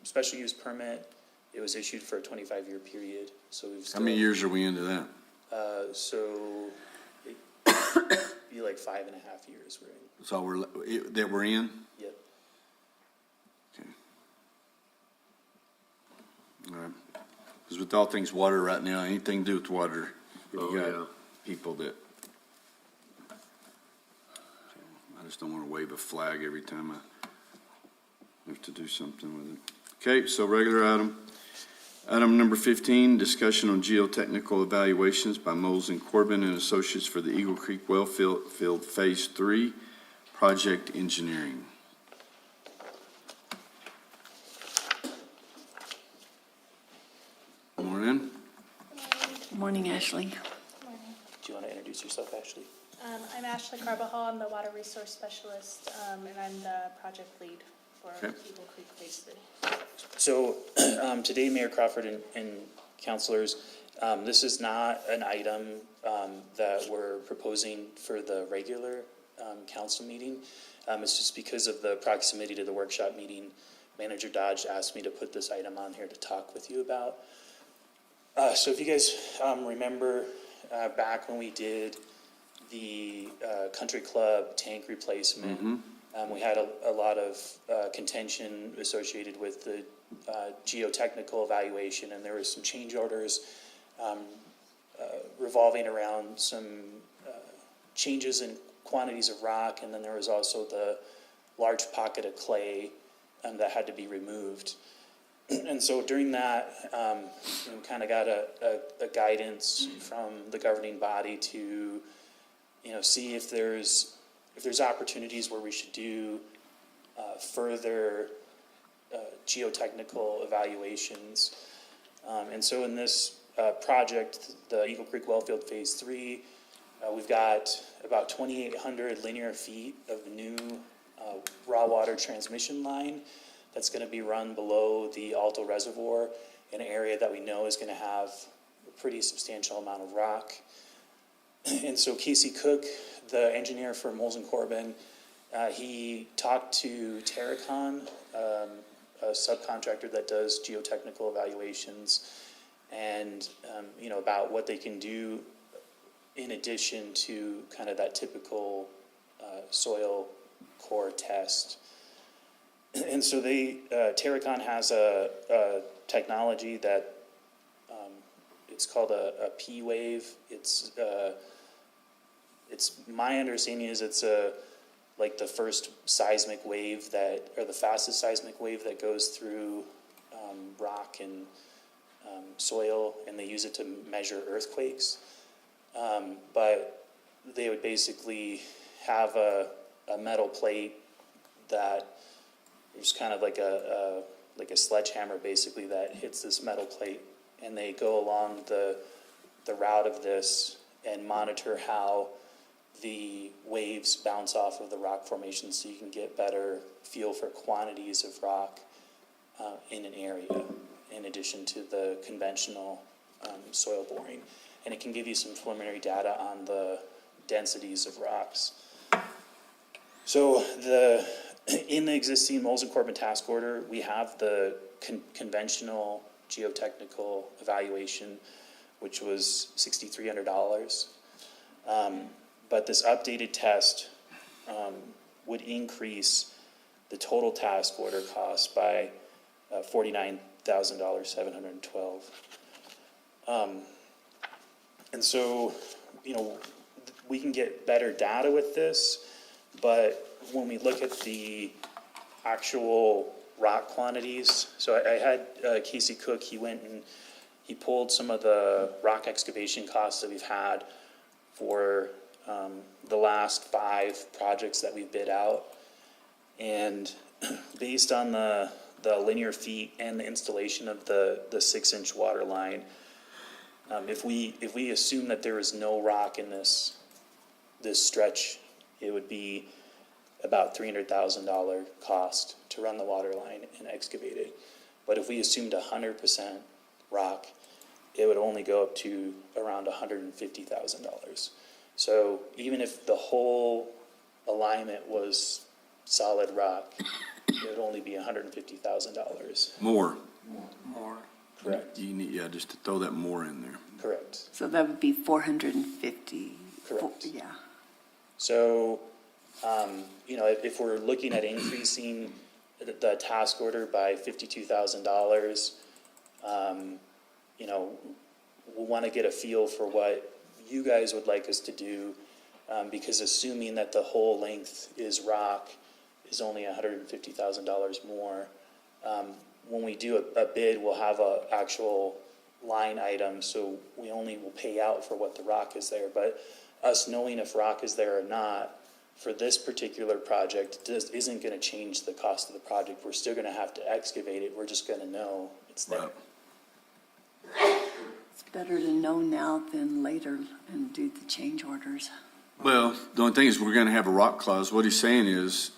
special use permit. It was issued for a 25-year period. So we've still, How many years are we into that? So it'd be like 5.5 years we're in. So we're in? Yep. Okay. All right. Because with all things water right now, anything to do with water, you Oh, got yeah. people that. I just don't want to wave a flag every time I have to do something with it. Okay, so regular item. Item number 15, discussion on geotechnical evaluations by Moles and Corbin and Associates for the Eagle Creek Well Field Phase 3 project engineering. Morning. Morning, Ashley. Do you want to introduce yourself, Ashley? I'm Ashley Carbajal. I'm the Water Resource Specialist, and I'm the project lead for Okay. Eagle Creek Phase 3. So today, Mayor Crawford and councilors, this is not an item that we're proposing for the regular council meeting. It's just because of the proximity to the workshop meeting. Manager Dodge asked me to put this item on here to talk with you about. So if you guys remember back when we did the country club tank replacement, we had a lot of contention associated with the geotechnical evaluation, and there was some change orders revolving around some changes in quantities of rock, and then there was also the large pocket of clay that had to be removed. And so during that, kind of got a guidance from the governing body to, see if there's opportunities where we should do further geotechnical evaluations. And so in this project, the Eagle Creek Wellfield Phase 3, we've got about 2,800 linear feet of new raw water transmission line that's going to be run below the Alto Reservoir in an area that we know is going to have a pretty substantial amount of rock. And so Casey Cook, the engineer for Moles and Corbin, he talked to Terracon, a subcontractor that does geotechnical evaluations, and about what they can do in addition to kind of that typical soil core test. And so Terracon has a technology that it's called a P wave. It's my understanding is it's like the first seismic wave or the fastest seismic wave that goes through rock and soil, and they use it to measure earthquakes. But they would basically have a metal plate that is kind of like a sledgehammer basically that hits this metal plate, and they go along the route of this and monitor how the waves bounce off of the rock formation so you can get better feel for quantities of rock in an area, in addition to the conventional soil boring. And it can give you some preliminary data on the densities of rocks. So in the existing Moles and Corbin task order, we have the conventional geotechnical evaluation, which was $6,300. But this updated test would increase the total task order cost by $49,712. And so, we can get better data with this, but when we look at the actual rock quantities, so I had Casey Cook, he went and he pulled some of the rock excavation costs that we've had for the last 5 projects that we bid out. And based on the linear feet and the installation of the 6-inch water line, if we assume that there is no rock in this stretch, it would be about $300,000 cost to run the water line and excavate it. But if we assumed 100% rock, it would only go up to around $150,000. So even if the whole alignment was solid rock, it would only be $150,000. More. Correct. You need, just to throw that more in there. Correct. So that would be 450. Correct. Yeah. So, if we're looking at increasing the task order by $52,000, we'll want to get a feel for what you guys would like us to do, because assuming that the whole length is rock is only $150,000 more. When we do a bid, we'll have a actual line item, so we only will pay out for what the rock is there. But us knowing if rock is there or not for this particular project isn't going to change the cost of the project. We're still going to have to excavate it. We're just going to know it's there. Right. It's better to know now than later and do the change orders. Well, the only thing is we're going to have a rock clause. What he's saying is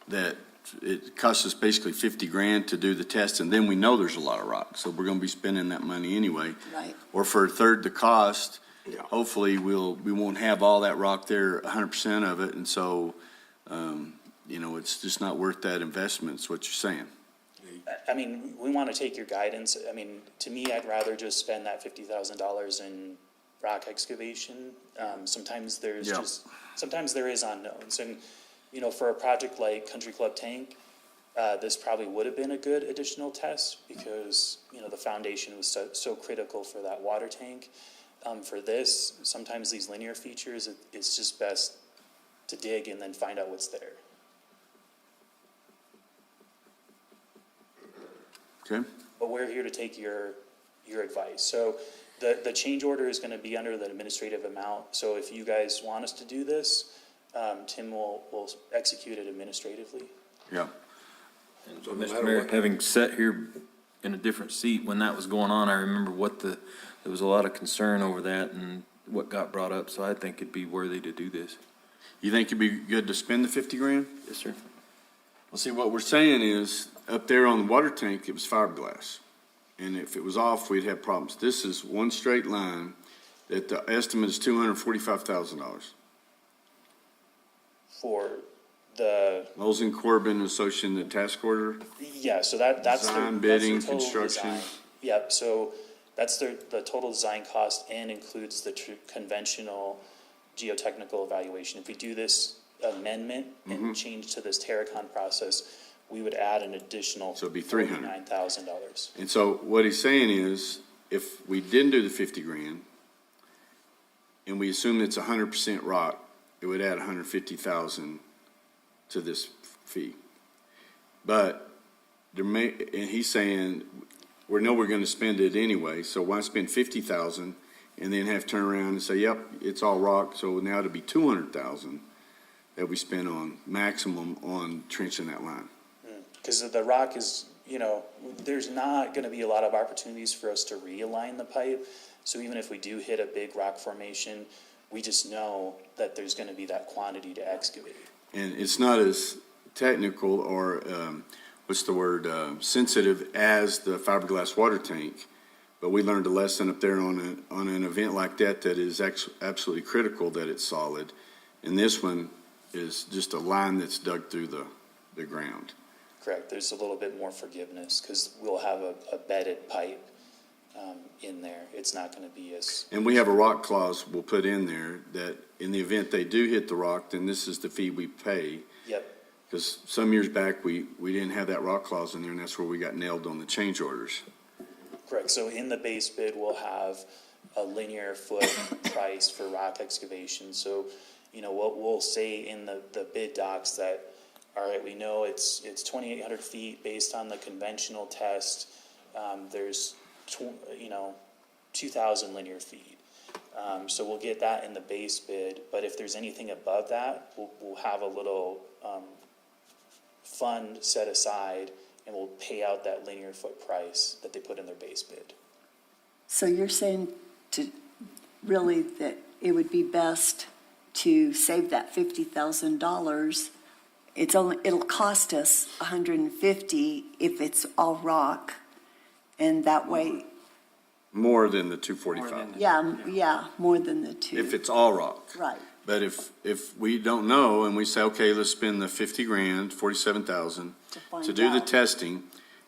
that it costs us basically $50,000 to do the test, and then we know there's a lot of rock, so we're going to be spending that money anyway. Right. Or for a third the cost, hopefully we won't have all that rock there, 100% of it, and so it's just not worth that investment. Is what you're saying. I mean, we want to take your guidance. I mean, to me, I'd rather just spend that $50,000 in rock excavation. Sometimes there is unknowns, and for a project like Country Club Tank, this probably would have been a good additional test because the foundation was so critical for that water tank. For this, sometimes these linear features, it's just best to dig and then find out what's there. Okay. But we're here to take your advice. So the change order is going to be under the administrative amount. So if you guys want us to do this, Tim will execute it administratively. Yeah. And So no Mr. matter Mayor, what- having sat here in a different seat when that was going on, I remember there was a lot of concern over that and what got brought up, so I think it'd be worthy to do this. You think it'd be good to spend the $50,000? Yes, sir. Well, see, what we're saying is, up there on the water tank, it was fiberglass. And if it was off, we'd have problems. This is one straight line that the estimate is $245,000. For the, Moles and Corbin Association, the task order. yeah, so that's Design, their bidding, total construction. design. Yep, so that's the total design cost and includes the conventional geotechnical evaluation. If we do this amendment and change to this Terracon process, we would add an additional So it'd be $300,000. $49,000. And so what he's saying is, if we didn't do the $50,000 and we assume it's 100% rock, it would add $150,000 to this fee. But and he's saying, we know we're going to spend it anyway, so why spend $50,000 and then have to turn around and say, yep, it's all rock, so now it'll be 200,000 that we spend on maximum on trenching that line. Because the rock is, you know, there's not gonna be a lot of opportunities for us to realign the pipe. So even if we do hit a big rock formation, we just know that there's gonna be that quantity to excavate. And it's not as technical or, sensitive as the fiberglass water tank. But we learned a lesson up there on an event like that is absolutely critical that it's solid. And this one is just a line that's dug through the ground. Correct, there's a little bit more forgiveness, because we'll have a bedded pipe in there. It's not gonna be as, And we have a rock clause we'll put in there that in the event they do hit the rock, then this is the fee we pay. yep, Because some years back, we didn't have that rock clause in there, and that's where we got nailed on the change orders. correct. So in the base bid, we'll have a linear foot price for rock excavation. So, you know, what we'll say in the bid docs that, all right, we know it's 2,800 feet based on the conventional test. There's 2,000 linear feet. So we'll get that in the base bid, but if there's anything above that, we'll have a little fund set aside, and we'll pay out that linear foot price that they put in their base bid. So you're saying really that it would be best to save that $50,000. It'll cost us $150 if it's all rock, and that way, More than the 245, yeah, more than the two. if it's all rock. Right, But if we don't know and we say, okay, let's spend the 50 grand, 47,000 find to do the out. testing,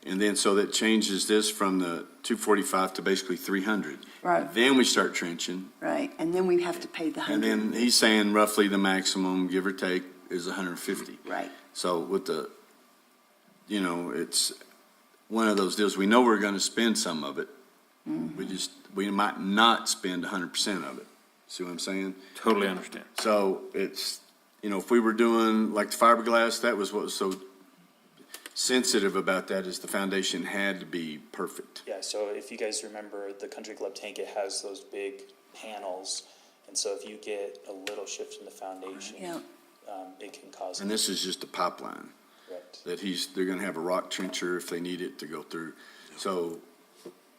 and then so that changes this from the 245 to basically 300. Right. Then we start trenching, right, and then we have to pay the and then 100. he's saying roughly the maximum, give or take, is 150. Right, So with it's one of those deals, we know we're gonna spend some of it. We might not spend 100% of it. See what I'm saying? Totally understand. So it's, if we were doing like the fiberglass, that was what was so sensitive about that, is the foundation had to be perfect. Yeah, so if you guys remember the Country Club tank, it has those big panels, and so if you get a little shift in the foundation, yeah. It can cause. And this is just a pipeline Correct. that they're gonna have a rock trencher if they need it to go through. So,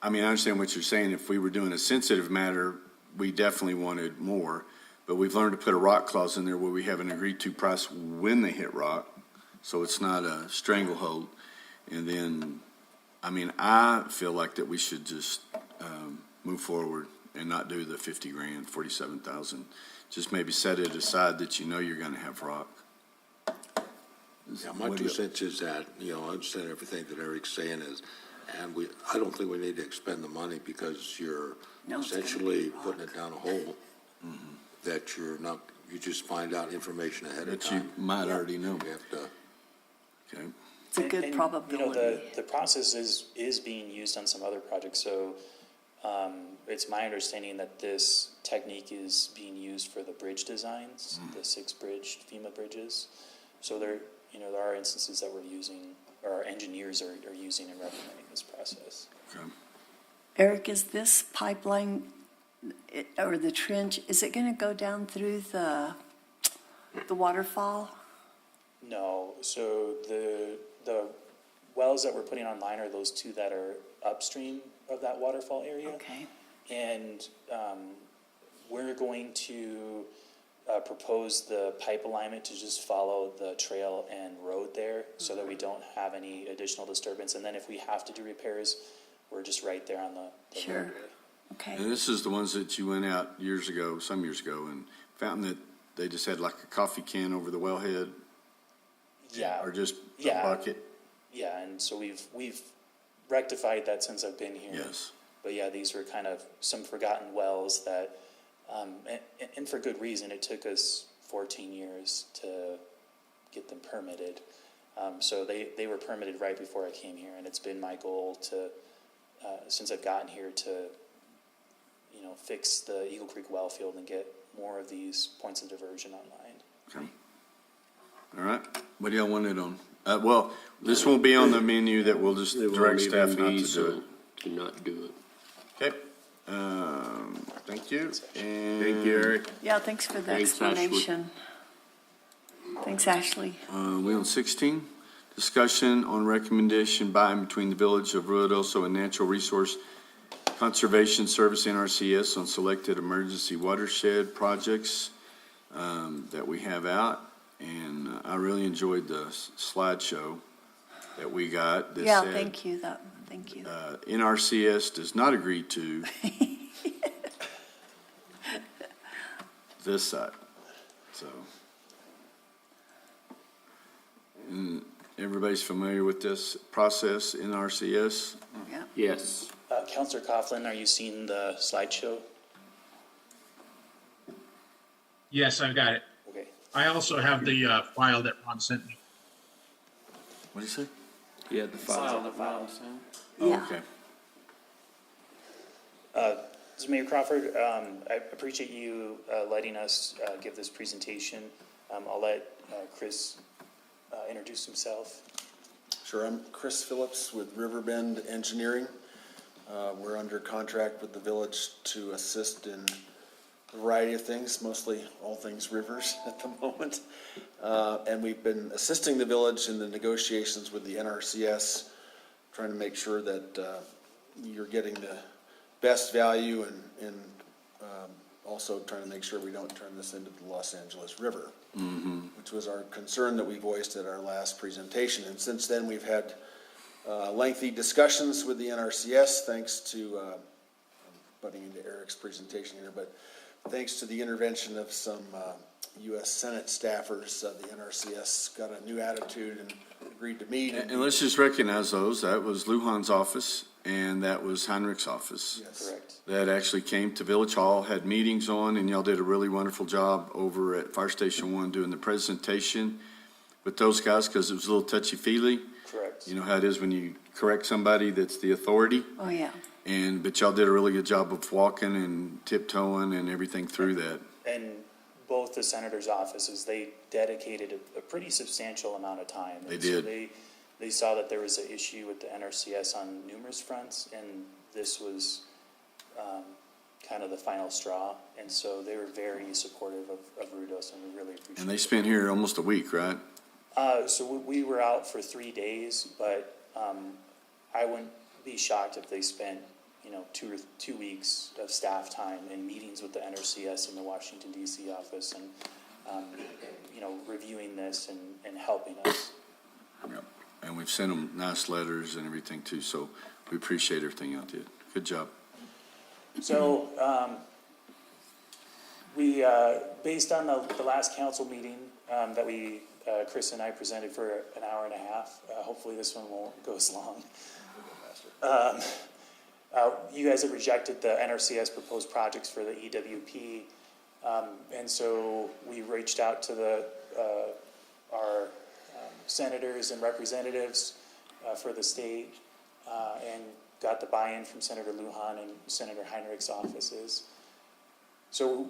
I understand what you're saying. If we were doing a sensitive matter, we definitely wanted more, but we've learned to put a rock clause in there where we have an agreed to price when they hit rock, so it's not a stranglehold. And then, I feel like that we should just move forward and not do the 50 grand, 47,000. Just maybe set it aside that you're gonna have rock. Yeah, my 2 cents is that, I understand everything that Eric's saying is, and I don't think we need to expend the money because you're No, it's gonna be essentially rock. putting it down a hole that you just find out information ahead of That you time. might already know. You have to, Okay. It's a good And, probability. the process is being used on some other projects, so it's my understanding that this technique is being used for the bridge designs, the 6 FEMA bridges. So there are instances that we're using, or our engineers are using and recommending this process. Okay. Eric, is this pipeline or the trench, is it going to go down through the waterfall? No, so the wells that we're putting online are those 2 that are upstream of that waterfall area. Okay, And we're going to propose the pipe alignment to just follow the trail and road there so that we don't have any additional disturbance. And then if we have to do repairs, we're just right there on the Sure. roadway. okay. And this is the ones that you went out some years ago, and found that they just had like a coffee can over the wellhead, Yeah, or just a Yeah. bucket? yeah, and so we've rectified that since I've been here. Yes. But yeah, these were kind of some forgotten wells that, and for good reason, it took us 14 years to get them permitted. So they were permitted right before I came here, and it's been my goal to, since I've gotten here, to, fix the Eagle Creek well field and get more of these points of diversion online. Okay. All right. What do y'all want it on? Well, this won't be on the menu, that we'll just It won't direct even staff not be, to do so it. to not do it. Okay. Thank you. Thank you, Eric. Yeah, thanks for the Thanks, Ashley. explanation. Thanks, Ashley. We on 16, discussion on recommendation by and between the Village of Ruidoso and Natural Resource Conservation Service, NRCS, on selected emergency watershed projects that we have out. And I really enjoyed the slideshow that we got. that Yeah, said, thank you, thank you. NRCS does not agree to this side, so. And everybody's familiar with this process, NRCS? Yeah. Yes. Counselor Coughlin, are you seeing the slideshow? Yes, I've got it. Okay. I also have the file that Ron sent me. What did you say? Yeah, the File file. the files, yeah. Oh, Yeah. So Mayor Crawford, I appreciate you letting us give this presentation. I'll let Chris introduce himself. Sure, I'm Chris Phillips with Riverbend Engineering. We're under contract with the village to assist in a variety of things, mostly all things rivers at the moment. And we've been assisting the village in the negotiations with the NRCS, trying to make sure that you're getting the best value and also trying to make sure we don't turn this into the Los Angeles River, which was our concern that we voiced at our last presentation. And since then, we've had lengthy discussions with the NRCS, thanks to, I'm butting into Eric's presentation here, but thanks to the intervention of some U.S. Senate staffers, the NRCS got a new attitude and agreed to meet. And let's just recognize those. That was Lujan's office and that was Heinrich's office. Yes. Correct. That actually came to Village Hall, had meetings on, and y'all did a really wonderful job over at Fire Station 1 doing the presentation with those guys, because it was a little touchy-feely. Correct. You know how it is when you correct somebody that's the authority. Oh, yeah. But y'all did a really good job of walking and tiptoeing and everything through that. And both the senators' offices, they dedicated a pretty substantial amount of time. They And so did. They saw that there was an issue with the NRCS on numerous fronts, and this was kind of the final straw. And so they were very supportive of Ruidoso, and we really appreciate it. And they spent here almost a week, right? So we were out for 3 days, but I wouldn't be shocked if they spent, 2 weeks of staff time in meetings with the NRCS in the Washington DC office and, reviewing this and helping us. Yep. And we've sent them nice letters and everything too, so we appreciate everything y'all did. Good job. So, we, based on the last council meeting, that we, Chris and I presented for an hour and a half, hopefully this one won't go as long. You guys have rejected the NRCS proposed projects for the EWP. And so we reached out to our senators and representatives for the state and got the buy-in from Senator Lujan and Senator Heinrich's offices. So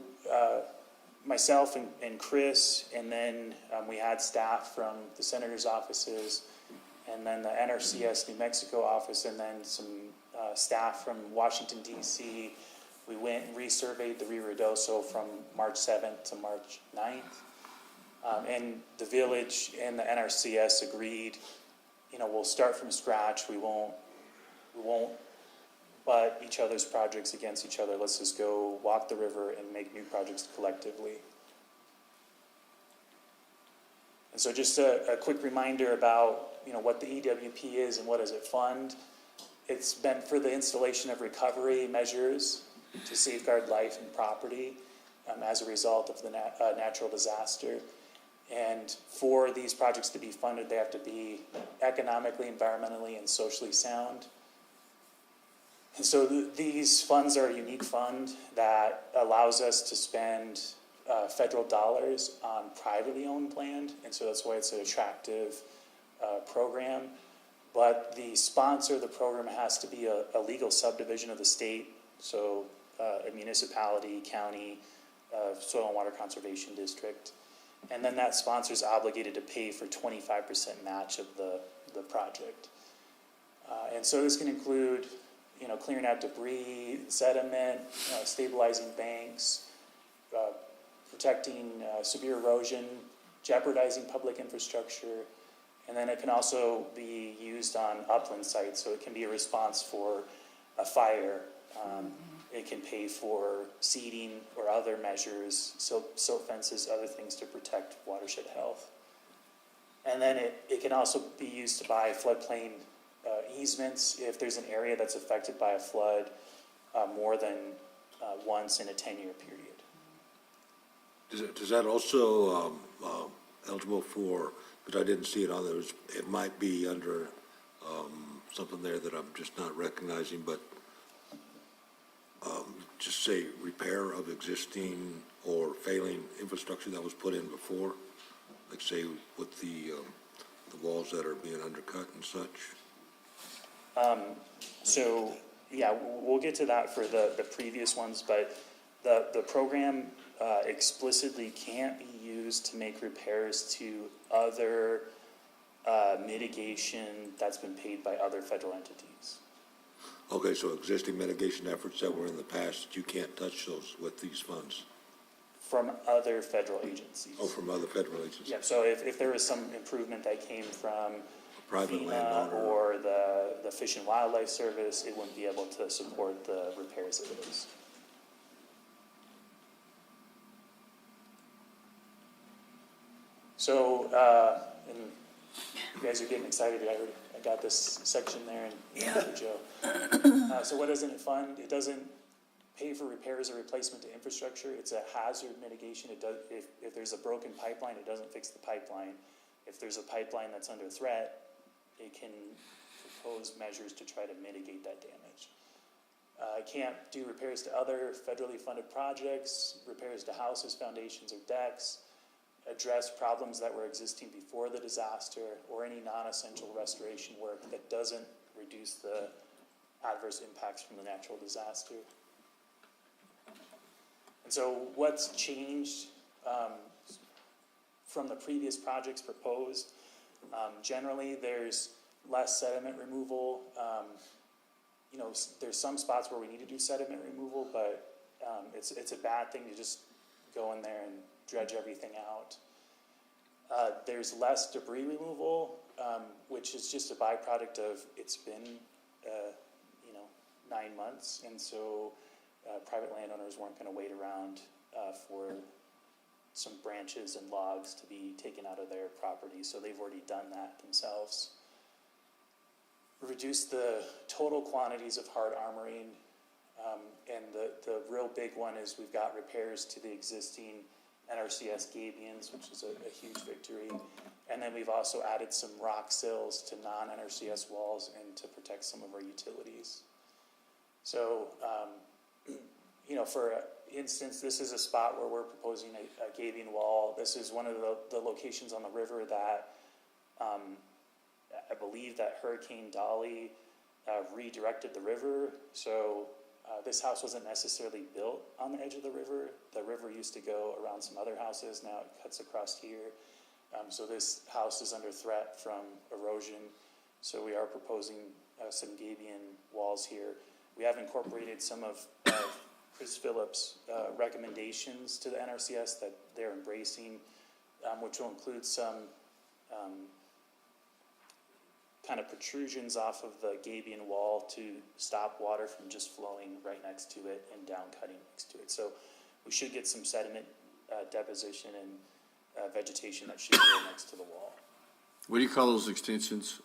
myself and Chris, and then we had staff from the senators' offices, and then the NRCS New Mexico office, and then some staff from Washington, D.C. We went and resurveyed the Ruidoso from March 7th to March 9th. And the village and the NRCS agreed, we'll start from scratch. We won't butt each other's projects against each other. Let's just go walk the river and make new projects collectively. And so just a quick reminder about, what the EWP is and what does it fund. It's meant for the installation of recovery measures to safeguard life and property as a result of the natural disaster. And for these projects to be funded, they have to be economically, environmentally, and socially sound. And so these funds are a unique fund that allows us to spend federal dollars on privately owned land, and so that's why it's an attractive program. But the sponsor of the program has to be a legal subdivision of the state, so a municipality, county, soil and water conservation district. And then that sponsor is obligated to pay for 25% match of the project. And so this can include, clearing out debris, sediment, stabilizing banks, protecting severe erosion, jeopardizing public infrastructure. And then it can also be used on upland sites, so it can be a response for a fire. It can pay for seeding or other measures, silt fences, other things to protect watershed health. And then it can also be used to buy floodplain easements if there's an area that's affected by a flood more than once in a 10-year period. Does that also eligible for, because I didn't see it on there, it might be under something there that I'm just not recognizing, but just say repair of existing or failing infrastructure that was put in before, like say with the walls that are being undercut and such? So, yeah, we'll get to that for the previous ones, but the program explicitly can't be used to make repairs to other mitigation that's been paid by other federal entities. Okay, so existing mitigation efforts that were in the past, you can't touch those with these funds? From other federal agencies. Oh, from other federal agencies? Yeah, so if there was some improvement that came from Private FEMA landowner. or the Fish and Wildlife Service, it wouldn't be able to support the repairs of those. So, and you guys are getting excited. I got this section there, and Joe. So what doesn't it fund? It doesn't pay for repairs or replacement to infrastructure. It's a hazard mitigation. It does, if there's a broken pipeline, it doesn't fix the pipeline. If there's a pipeline that's under threat, it can propose measures to try to mitigate that damage. It can't do repairs to other federally funded projects, repairs to houses, foundations, or decks, address problems that were existing before the disaster, or any non-essential restoration work that doesn't reduce the adverse impacts from the natural disaster. And so what's changed from the previous projects proposed? Generally, there's less sediment removal. There's some spots where we need to do sediment removal, but it's a bad thing to just go in there and dredge everything out. There's less debris removal, which is just a byproduct of it's been 9 months, and so private landowners weren't going to wait around for some branches and logs to be taken out of their property, so they've already done that themselves. Reduce the total quantities of hard armoring, and the real big one is we've got repairs to the existing Nrcs gabions, which is a huge victory, and then we've also added some rock sills to non-Nrcs walls and to protect some of our utilities. So, for instance, this is a spot where we're proposing a gabion wall. This is one of the locations on the river that I believe that Hurricane Dolly redirected the river. So this house wasn't necessarily built on the edge of the river. The river used to go around some other houses. Now it cuts across here. So this house is under threat from erosion. So we are proposing some gabion walls here. We have incorporated some of Chris Phillips' recommendations to the Nrcs that they're embracing, which will include some kind of protrusions off of the gabion wall to stop water from just flowing right next to it and down cutting next to it. So we should get some sediment deposition and vegetation that should go next to the wall. What do you call those extensions?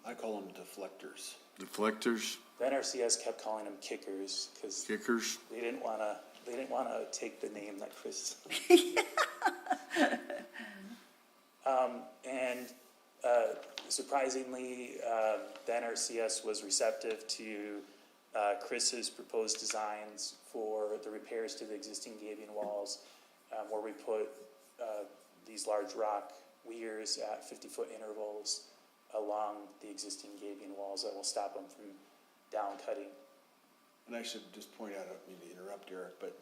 I call them deflectors. Deflectors? The Nrcs kept calling them kickers because Kickers? they didn't want to take the name that Chris. Surprisingly, the Nrcs was receptive to Chris's proposed designs for the repairs to the existing gabion walls, where we put these large rock weirs at 50-foot intervals along the existing gabion walls that will stop them from down cutting. And I should just point out, I don't mean to interrupt, Eric, but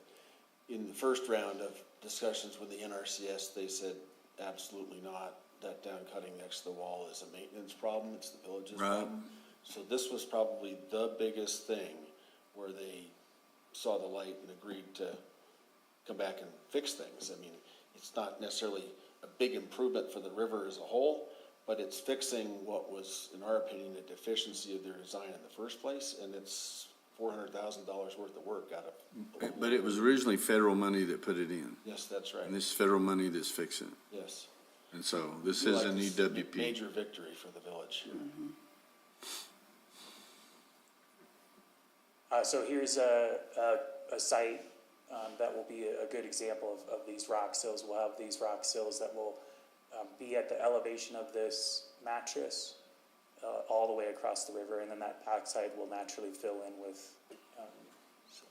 in the first round of discussions with the Nrcs, they said absolutely not. That down cutting next to the wall is a maintenance problem. It's the village's problem. So this was probably the biggest thing where they saw the light and agreed to come back and fix things. I mean, it's not necessarily a big improvement for the river as a whole, but it's fixing what was, in our opinion, a deficiency of their design in the first place, and it's $400,000 worth of work out of. But it was originally federal money that put it in, Yes, that's right. and this is federal money that's fixing it. Yes. And so this We is like an this EWP. Major victory for the village. So here's a site that will be a good example of these rock sills. We'll have these rock sills that will be at the elevation of this mattress all the way across the river, and then that backside will naturally fill in with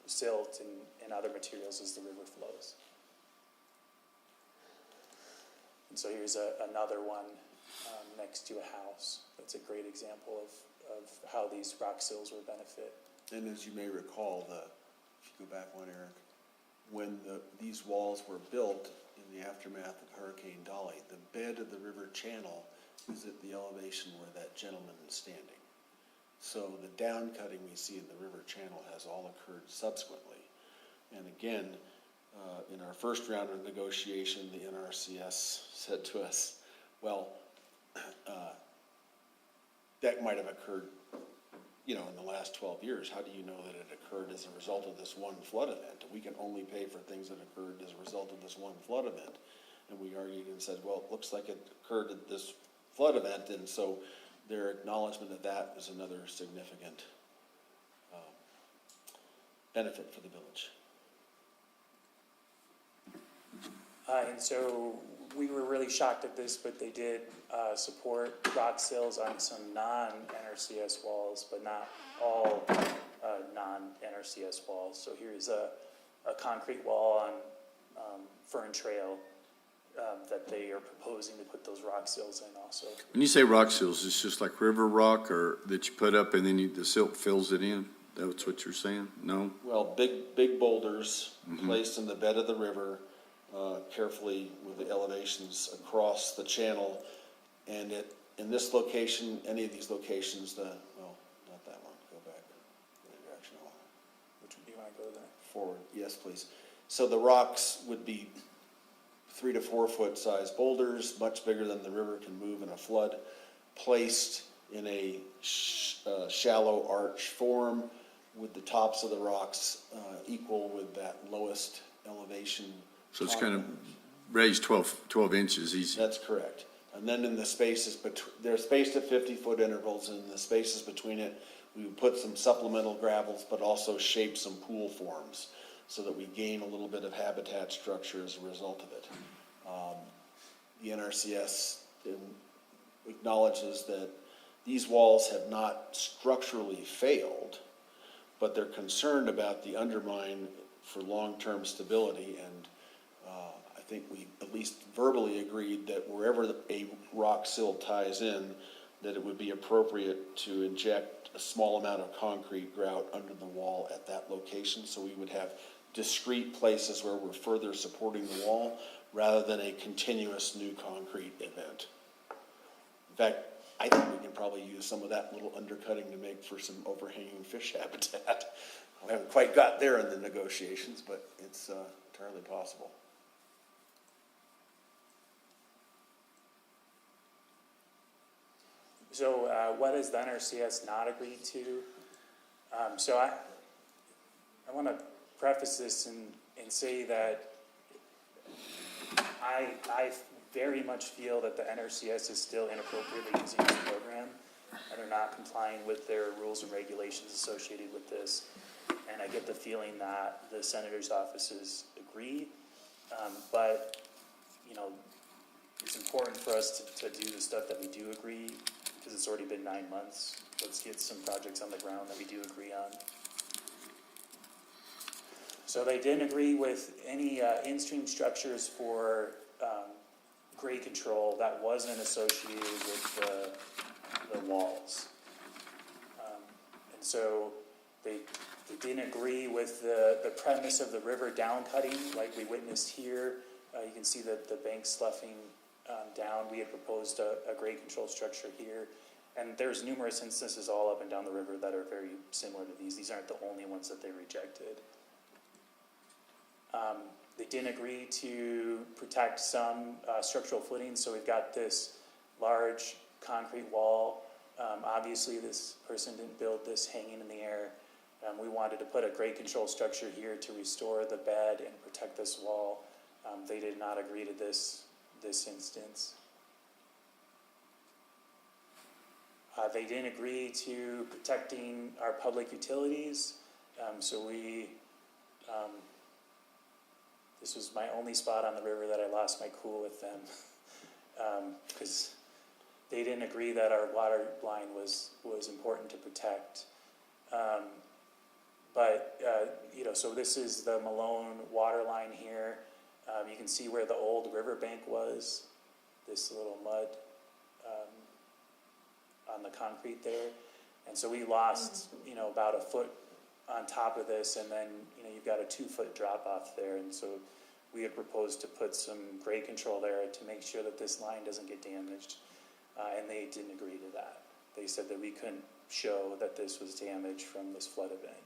silt and other materials as the river flows. And so here's another one next to a house. That's a great example of how these rock sills will benefit. And as you may recall, if you go back one, Eric, when these walls were built in the aftermath of Hurricane Dolly, the bed of the river channel is at the elevation where that gentleman is standing. So the down cutting we see in the river channel has all occurred subsequently. And again, in our first round of negotiation, the Nrcs said to us, well, that might have occurred, in the last 12 years. How do you know that it occurred as a result of this one flood event? We can only pay for things that occurred as a result of this one flood event. And we argued and said, well, it looks like it occurred at this flood event, and so their acknowledgement of that is another significant benefit for the village. And so we were really shocked at this, but they did support rock sills on some non-NRCS walls, but not all non-NRCS walls. So here's a concrete wall on Fern Trail that they are proposing to put those rock sills in also. When you say rock sills, it's just like river rock or that you put up and then the silt fills it in? That's what you're saying? No? Well, big boulders placed in the bed of the river, carefully with the elevations across the channel. And in this location, any of these locations, not that one, go back in the direction I want. Which do you want to go there? Forward, yes, please. So the rocks would be 3 to 4 foot size boulders, much bigger than the river can move in a flood, placed in a shallow arch form with the tops of the rocks equal with that lowest elevation. So it's kind of raised 12 inches easy. That's correct. And then in the spaces, they're spaced at 50-foot intervals, and in the spaces between it, we would put some supplemental gravels, but also shape some pool forms so that we gain a little bit of habitat structure as a result of it. The NRCS acknowledges that these walls have not structurally failed, but they're concerned about the undermine for long-term stability, and I think we at least verbally agreed that wherever a rock sill ties in, that it would be appropriate to inject a small amount of concrete grout under the wall at that location, so we would have discrete places where we're further supporting the wall rather than a continuous new concrete event. In fact, I think we can probably use some of that little undercutting to make for some overhanging fish habitat. We haven't quite got there in the negotiations, but it's entirely possible. So what has the NRCS not agreed to? So I want to preface this and say that I very much feel that the NRCS is still inappropriately using this program and are not complying with their rules and regulations associated with this. And I get the feeling that the senator's offices agree, but it's important for us to do the stuff that we do agree, because it's already been 9 months. Let's get some projects on the ground that we do agree on. So they didn't agree with any in-stream structures for grade control that wasn't associated with the walls. And so they didn't agree with the premise of the river down cutting like we witnessed here. You can see that the bank sloughing down. We had proposed a grade control structure here. And there's numerous instances all up and down the river that are very similar to these. These aren't the only ones that they rejected. They didn't agree to protect some structural footings, so we've got this large concrete wall. Obviously, this person didn't build this hanging in the air. We wanted to put a grade control structure here to restore the bed and protect this wall. They did not agree to this instance. They didn't agree to protecting our public utilities, so we, this was my only spot on the river that I lost my cool with them, because they didn't agree that our water line was important to protect. So this is the Malone water line here. You can see where the old riverbank was, this little mud on the concrete there. And so we lost, about a foot on top of this, and then, you've got a 2-foot drop off there. And so we had proposed to put some grade control there to make sure that this line doesn't get damaged. And they didn't agree to that. They said that we couldn't show that this was damaged from this flood event,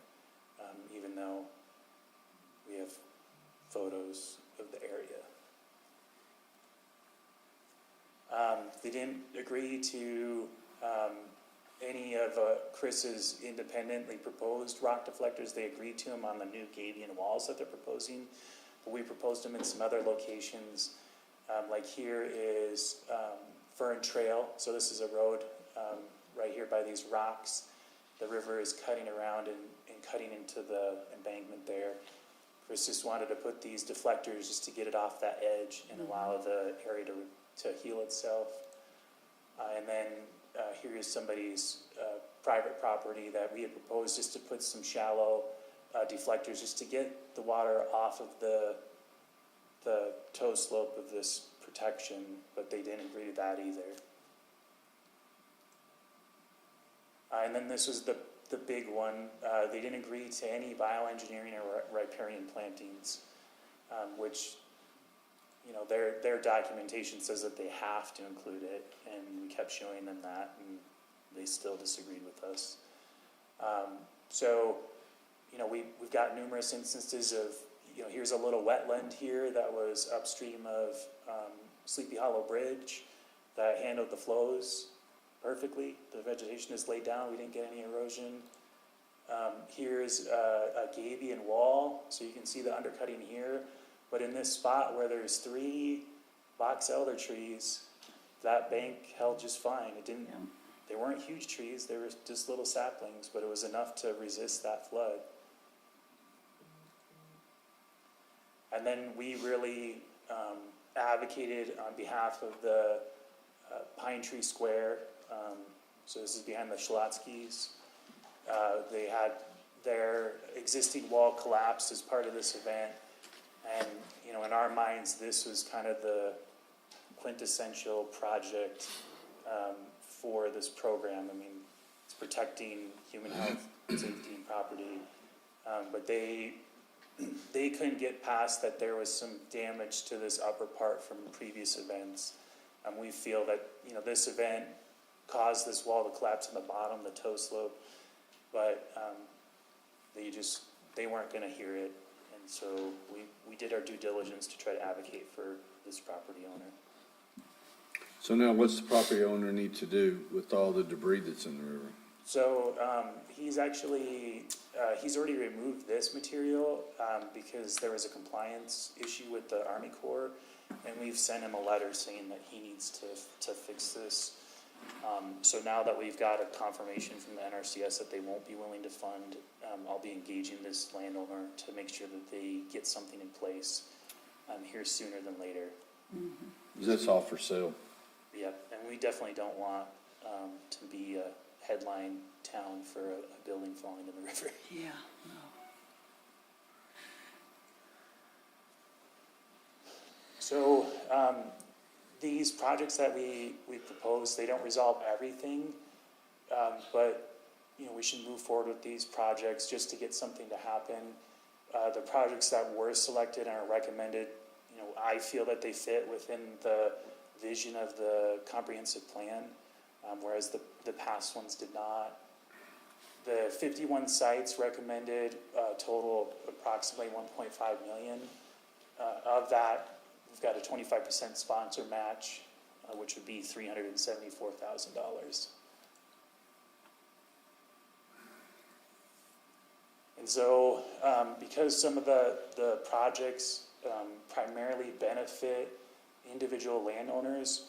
even though we have photos of the area. They didn't agree to any of Chris's independently proposed rock deflectors. They agreed to them on the new Gabion walls that they're proposing, but we proposed them in some other locations. Like here is Fern Trail. So this is a road right here by these rocks. The river is cutting around and cutting into the embankment there. Chris just wanted to put these deflectors just to get it off that edge and allow the area to heal itself. And then here is somebody's private property that we had proposed just to put some shallow deflectors just to get the water off of the toe slope of this protection, but they didn't agree to that either. And then this was the big one. They didn't agree to any bioengineering or riparian plantings, which, their documentation says that they have to include it, and we kept showing them that, and they still disagreed with us. We've got numerous instances of, here's a little wetland here that was upstream of Sleepy Hollow Bridge that handled the flows perfectly. The vegetation is laid down. We didn't get any erosion. Here's a Gabion wall, so you can see the undercutting here. But in this spot where there's 3 box elder trees, that bank held just fine. It didn't. They weren't huge trees. They were just little saplings, but it was enough to resist that flood. And then we really advocated on behalf of the Pine Tree Square. So this is behind the Schlotzkys. They had their existing wall collapse as part of this event. And, in our minds, this was kind of the quintessential project for this program. I mean, it's protecting human health, safety, and property. But they couldn't get past that there was some damage to this upper part from previous events. We feel that, this event caused this wall to collapse on the bottom, the toe slope, but they weren't going to hear it. And so we did our due diligence to try to advocate for this property owner. So now what's the property owner need to do with all the debris that's in the river? So he's already removed this material because there was a compliance issue with the Army Corps, and we've sent him a letter saying that he needs to fix this. So now that we've got a confirmation from the Nrcs that they won't be willing to fund, I'll be engaging this landowner to make sure that they get something in place here sooner than later. Is this all for sale? Yep, and we definitely don't want to be a headline town for a building falling in the river. Yeah, no. So these projects that we propose, they don't resolve everything, but we should move forward with these projects just to get something to happen. The projects that were selected and are recommended, I feel that they fit within the vision of the comprehensive plan. whereas the past ones did not. The 51 sites recommended a total of approximately 1.5 million. Of that, we've got a 25% sponsor match, which would be $374,000. And so, because some of the projects primarily benefit individual landowners,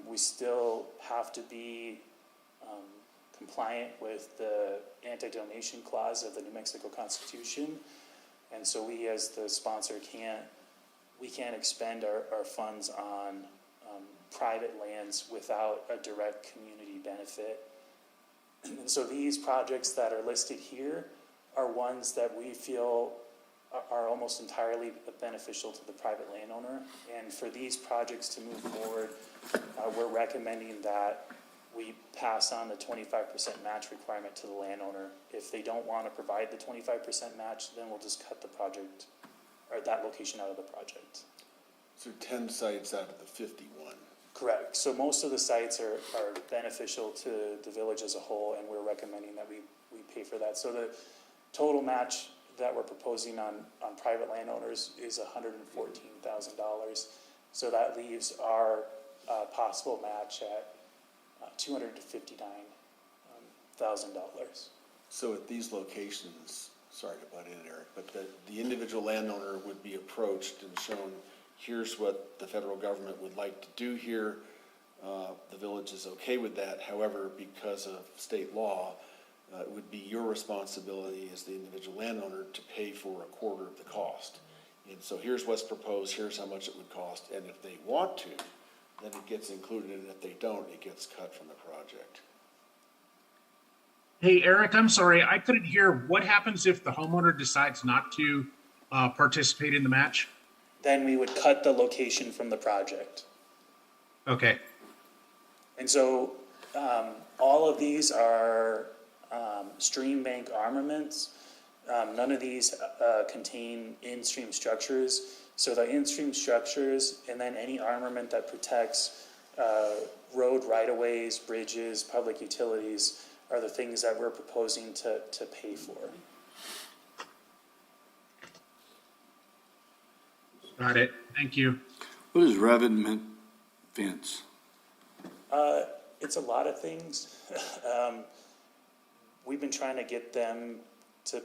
we still have to be compliant with the anti-donation clause of the New Mexico Constitution. And so we, as the sponsor, can't expend our funds on private lands without a direct community benefit. And so these projects that are listed here are ones that we feel are almost entirely beneficial to the private landowner. And for these projects to move forward, we're recommending that we pass on the 25% match requirement to the landowner. If they don't want to provide the 25% match, then we'll just cut the project, or that location out of the project. So 10 sites out of the 51. Correct. So most of the sites are beneficial to the village as a whole, and we're recommending that we pay for that. So the total match that we're proposing on private landowners is $114,000. So that leaves our possible match at $259,000. So at these locations, sorry to butt in, Eric, but the individual landowner would be approached and shown, here's what the federal government would like to do here. The village is okay with that. However, because of state law, it would be your responsibility as the individual landowner to pay for a quarter of the cost. And so here's what's proposed, here's how much it would cost, and if they want to, then it gets included, and if they don't, it gets cut from the project. Hey, Eric, I'm sorry, I couldn't hear. What happens if the homeowner decides not to participate in the match? Then we would cut the location from the project. Okay. And so all of these are stream bank armaments. None of these contain in-stream structures. So the in-stream structures and then any armament that protects road right-of-ways, bridges, public utilities are the things that we're proposing to pay for. Got it. Thank you. What is Riverbend fence? It's a lot of things. We've been trying to get them to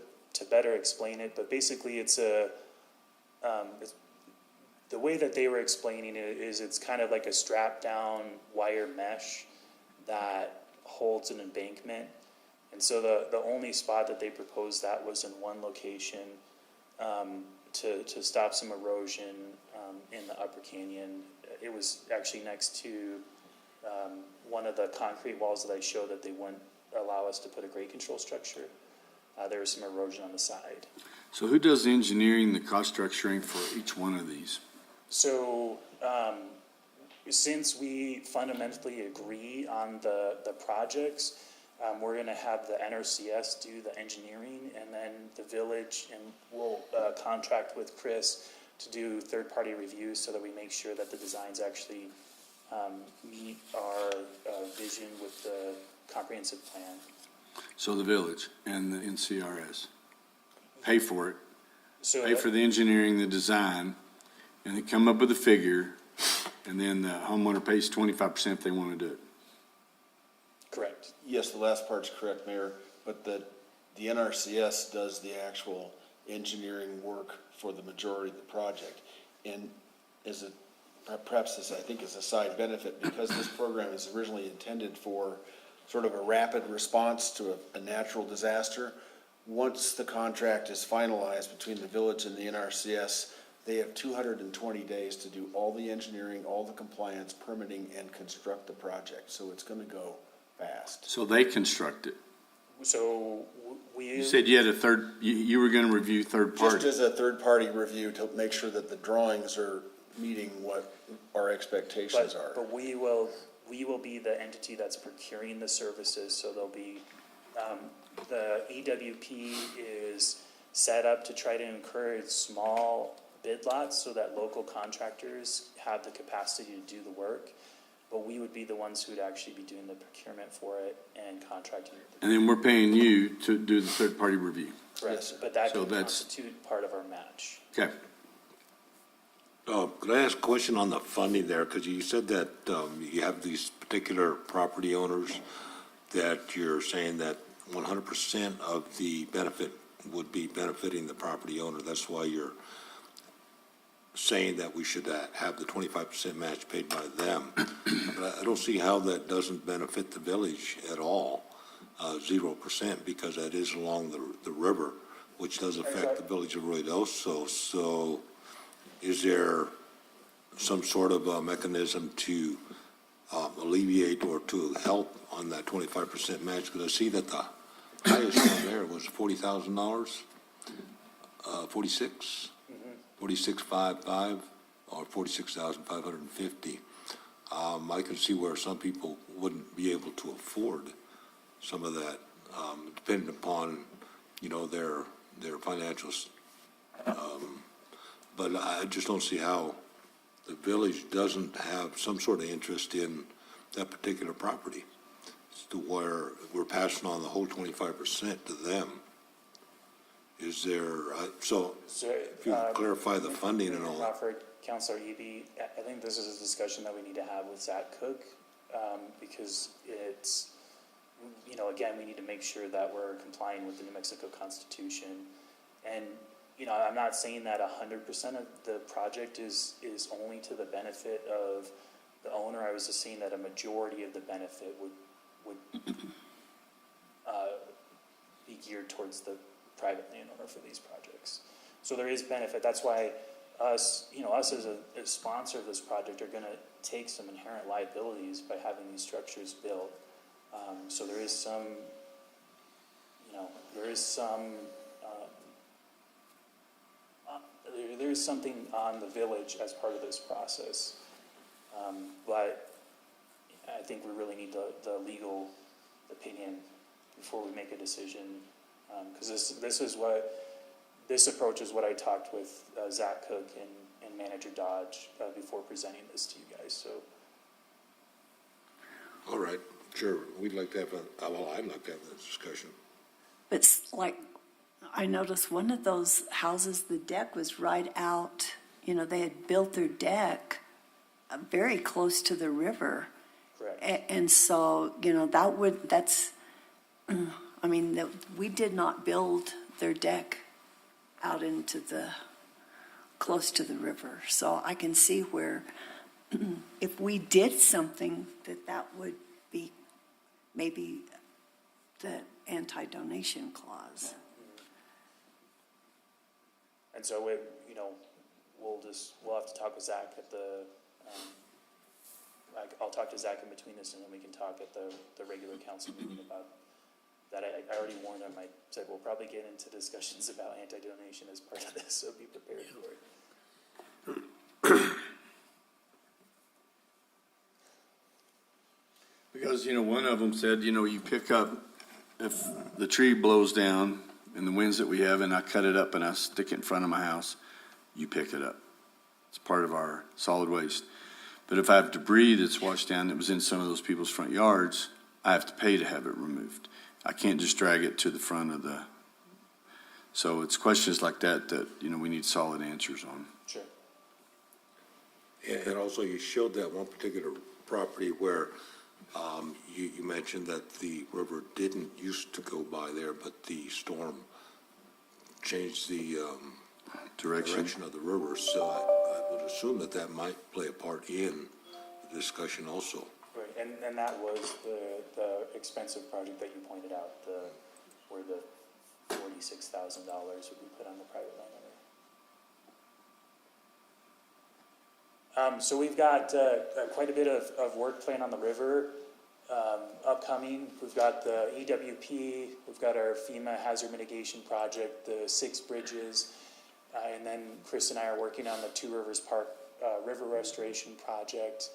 better explain it, but basically it's the way that they were explaining it is it's kind of like a strap down wire mesh that holds an embankment. And so the only spot that they proposed that was in one location to stop some erosion in the upper canyon. It was actually next to one of the concrete walls that I showed that they wouldn't allow us to put a grade control structure. There was some erosion on the side. So who does the engineering, the cost structuring for each one of these? So since we fundamentally agree on the projects, we're going to have the Nrcs do the engineering, and then the village, and we'll contract with Chris to do third-party reviews so that we make sure that the designs actually meet our vision with the comprehensive plan. So the village and the NCRS pay for it, So pay for the engineering, the design, and they come up with a figure, and then the homeowner pays 25% if they want to do it. correct. Yes, the last part's correct, Mayor, but the NRCS does the actual engineering work for the majority of the project. And perhaps this, I think, is a side benefit, because this program is originally intended for sort of a rapid response to a natural disaster. Once the contract is finalized between the village and the NRCS, they have 220 days to do all the engineering, all the compliance, permitting, and construct the project. So it's going to go fast. So they construct it. So You said you had you were going to review third Just party. as a third-party review to make sure that the drawings are meeting what our expectations are. But we will be the entity that's procuring the services, so there'll be, the EWP is set up to try to encourage small bid lots so that local contractors have the capacity to do the work. but we would be the ones who would actually be doing the procurement for it and contracting with the. And then we're paying you to do the third-party review. Correct, but that So can that's- constitute part of our match. Okay. Could I ask a question on the funding there? Because you said that you have these particular property owners that you're saying that 100% of the benefit would be benefiting the property owner. That's why you're saying that we should have the 25% match paid by them. But I don't see how that doesn't benefit the village at all, 0%, because that is along the river, which does affect the village of Ruidoso. So is there some sort of a mechanism to alleviate or to help on that 25% match? Because I see that the highest one there was $40,000, 46.55 or 46,550. I can see where some people wouldn't be able to afford some of that, depending upon, their financials. But I just don't see how the village doesn't have some sort of interest in that particular property to where we're passing on the whole 25% to them. Is there, so if you clarify the funding and all that. Crawford, Councilor Eby, I think this is a discussion that we need to have with Zach Cook, because it's, again, we need to make sure that we're complying with the New Mexico Constitution. And, I'm not saying that 100% of the project is only to the benefit of the owner. I was just saying that a majority of the benefit would be geared towards the private landowner for these projects. So there is benefit. That's why us as a sponsor of this project are going to take some inherent liabilities by having these structures built. So there is something on the village as part of this process. But I think we really need the legal opinion before we make a decision. Because this approach is what I talked with Zach Cook and Manager Dodge before presenting this to you guys. So, All right, sure. We'd like to have I'd like to have that discussion. It's like, I noticed one of those houses, the deck was right out, they had built their deck very close to the river. correct. And so, we did not build their deck out into close to the river. So I can see where if we did something, that would be maybe the anti-donation clause. And so we'll have to talk with Zach at the, I'll talk to Zach in between this, and then we can talk at the regular council meeting about that. I already warned him. I said we'll probably get into discussions about anti-donation as part of this, so be prepared for it. Because, one of them said, you pick up, if the tree blows down and the winds that we have, and I cut it up and I stick it in front of my house, you pick it up. It's part of our solid waste. But if I have debris that's washed down that was in some of those people's front yards, I have to pay to have it removed. I can't just drag it to the front of the, so it's questions like that we need solid answers on. Sure. And also, you showed that one particular property where you mentioned that the river didn't used to go by there, but the storm changed the direction of the river. So I would assume that might play a part in the discussion also. Right, and that was the expensive project that you pointed out, where the $46,000 would be put on the private landowner. So we've got quite a bit of work planned on the river upcoming. We've got the EWP, we've got our FEMA hazard mitigation project, the 6 bridges, and then Chris and I are working on the Two Rivers Park river restoration project.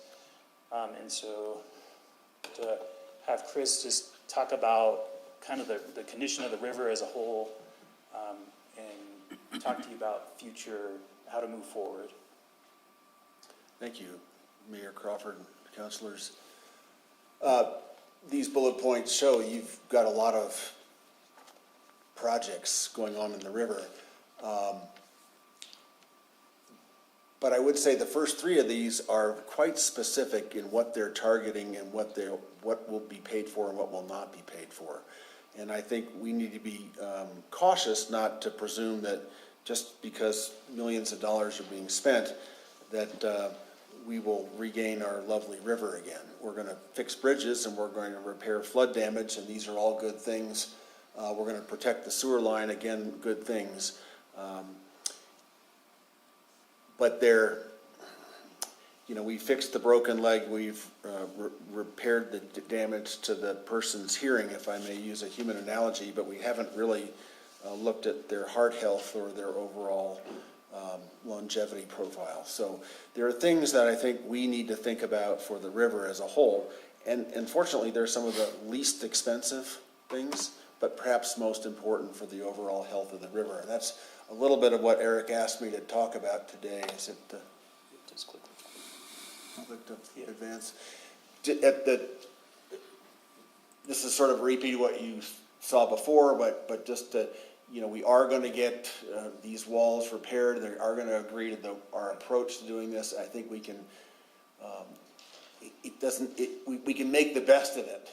And so to have Chris just talk about kind of the condition of the river as a whole, and talk to you about how to move forward. Thank you, Mayor Crawford, councilors. These bullet points show you've got a lot of projects going on in the river. But I would say the first three of these are quite specific in what they're targeting and what will be paid for and what will not be paid for. And I think we need to be cautious not to presume that just because millions of dollars are being spent, that we will regain our lovely river again. We're going to fix bridges and we're going to repair flood damage, and these are all good things. We're going to protect the sewer line, again, good things. But we fixed the broken leg, we've repaired the damage to the person's hearing, if I may use a human analogy, but we haven't really looked at their heart health or their overall longevity profile. So there are things that I think we need to think about for the river as a whole. And fortunately, they're some of the least expensive things, but perhaps most important for the overall health of the river. And that's a little bit of what Eric asked me to talk about today. Is it Just click. click to advance? This is sort of repeat what you saw before, but just to, we are going to get these walls repaired. They are going to agree to our approach to doing this. I think we can. We can make the best of it,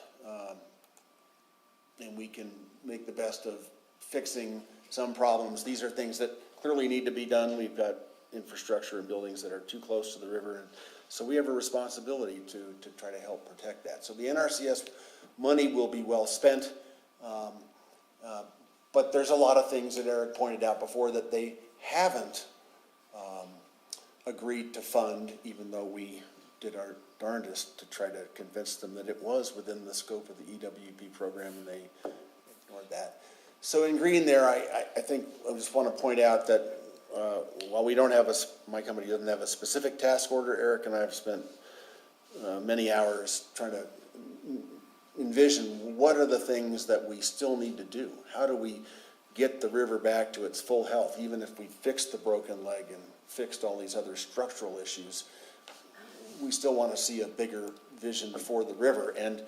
and we can make the best of fixing some problems. These are things that clearly need to be done. We've got infrastructure and buildings that are too close to the river, and so we have a responsibility to try to help protect that. So the NRCS money will be well spent, but there's a lot of things that Eric pointed out before that they haven't agreed to fund, even though we did our darndest to try to convince them that it was within the scope of the EWP program, and they ignored that. So in green there, I think I just want to point out that while we don't have my company doesn't have a specific task order, Eric and I have spent many hours trying to envision what are the things that we still need to do. How do we get the river back to its full health, even if we fixed the broken leg and fixed all these other structural issues? We still want to see a bigger vision for the river. And,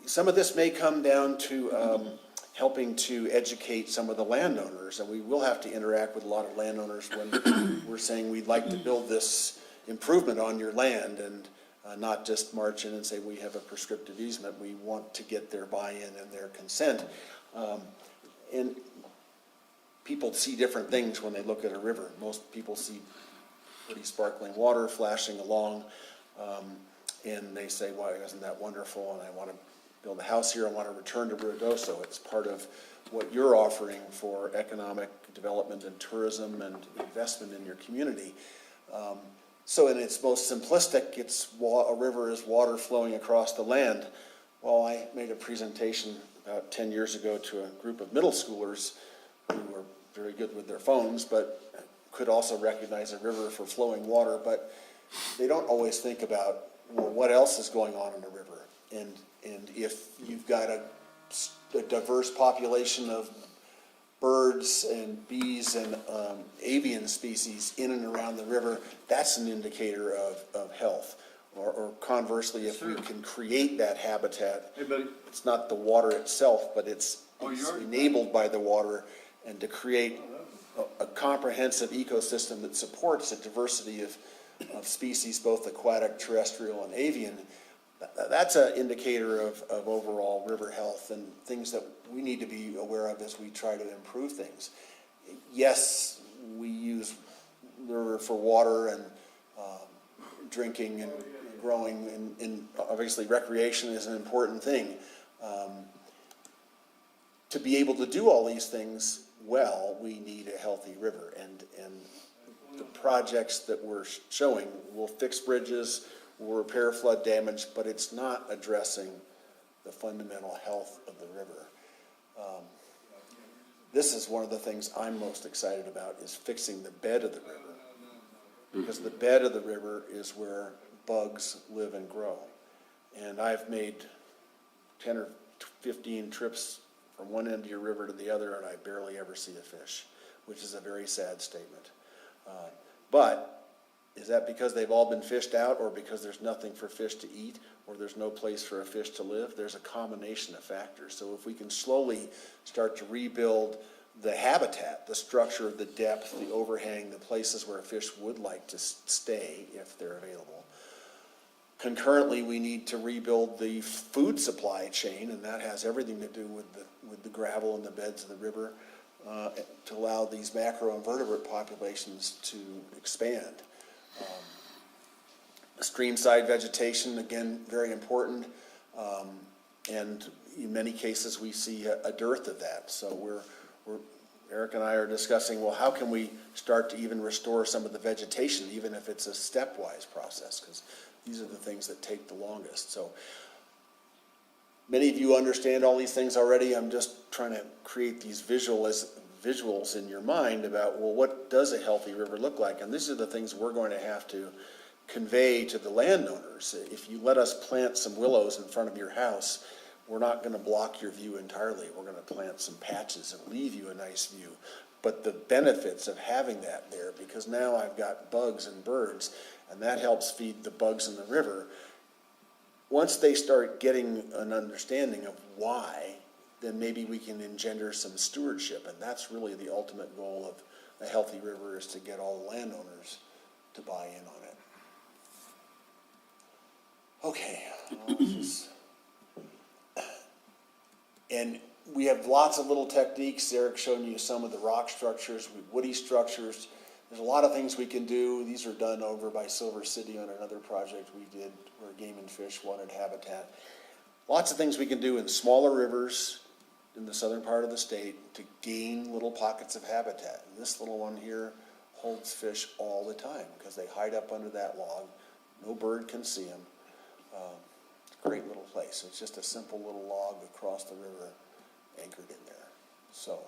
some of this may come down to helping to educate some of the landowners, and we will have to interact with a lot of landowners when we're saying we'd like to build this improvement on your land, and not just march in and say we have a prescriptive easement. We want to get their buy-in and their consent. And people see different things when they look at a river. Most people see pretty sparkling water flashing along, and they say, "Why isn't that wonderful? And I want to build a house here. I want to return to Ruidoso." It's part of what you're offering for economic development and tourism and investment in your community. So in its most simplistic, a river is water flowing across the land. Well, I made a presentation about 10 years ago to a group of middle schoolers who were very good with their phones, but could also recognize a river for flowing water, but they don't always think about, well, what else is going on in a river? And if you've got a diverse population of birds and bees and avian species in and around the river, that's an indicator of health. Or conversely, if we can create that habitat, it's not the water itself, but it's enabled by the water, and to create a comprehensive ecosystem that supports a diversity of species, both aquatic, terrestrial, and avian, that's an indicator of overall river health and things that we need to be aware of as we try to improve things. Yes, we use the river for water and drinking and growing, and obviously recreation is an important thing. To be able to do all these things well, we need a healthy river, and the projects that we're showing will fix bridges, will repair flood damage, but it's not addressing the fundamental health of the river. This is one of the things I'm most excited about, is fixing the bed of the river, because the bed of the river is where bugs live and grow. And I've made 10 or 15 trips from one end of your river to the other, and I barely ever see a fish, which is a very sad statement. But Is that because they've all been fished out, or because there's nothing for fish to eat, or there's no place for a fish to live? There's a combination of factors. So if we can slowly start to rebuild the habitat, the structure, the depth, the overhang, the places where a fish would like to stay if they're available. Concurrently, we need to rebuild the food supply chain, and that has everything to do with the gravel and the beds of the river, to allow these macroinvertebrate populations to expand. Streamside vegetation, again, very important, and in many cases, we see a dearth of that. So Eric and I are discussing, well, how can we start to even restore some of the vegetation, even if it's a stepwise process, because these are the things that take the longest. So many of you understand all these things already. I'm just trying to create these visuals in your mind about, well, what does a healthy river look like? And these are the things we're going to have to convey to the landowners. If you let us plant some willows in front of your house, we're not going to block your view entirely. We're going to plant some patches and leave you a nice view. But the benefits of having that there, because now I've got bugs and birds, and that helps feed the bugs in the river. Once they start getting an understanding of why, then maybe we can engender some stewardship. And that's really the ultimate goal of a healthy river, is to get all the landowners to buy in on it. Okay. And we have lots of little techniques. Eric's shown you some of the rock structures, woody structures. There's a lot of things we can do. These are done over by Silver City on another project we did where Game and Fish wanted habitat. Lots of things we can do in smaller rivers in the southern part of the state to gain little pockets of habitat. And this little one here holds fish all the time because they hide up under that log. No bird can see them. It's a great little place. It's just a simple little log across the river anchored in there. So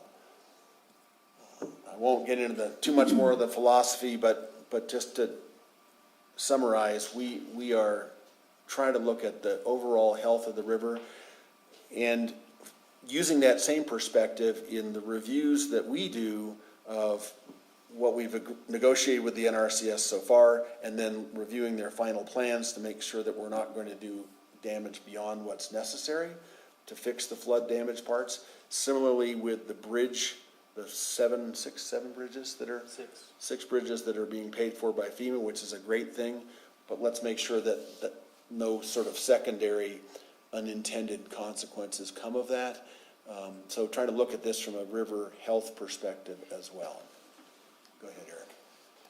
I won't get into too much more of the philosophy, but just to summarize, we are trying to look at the overall health of the river and using that same perspective in the reviews that we do of what we've negotiated with the Nrcs so far, and then reviewing their final plans to make sure that we're not going to do damage beyond what's necessary to fix the flood damage parts. Similarly with the bridge, the six bridges that are six bridges that are being paid for by FEMA, which is a great thing, but let's make sure that no sort of secondary unintended consequences come of that. So try to look at this from a river health perspective as well. Go ahead, Eric.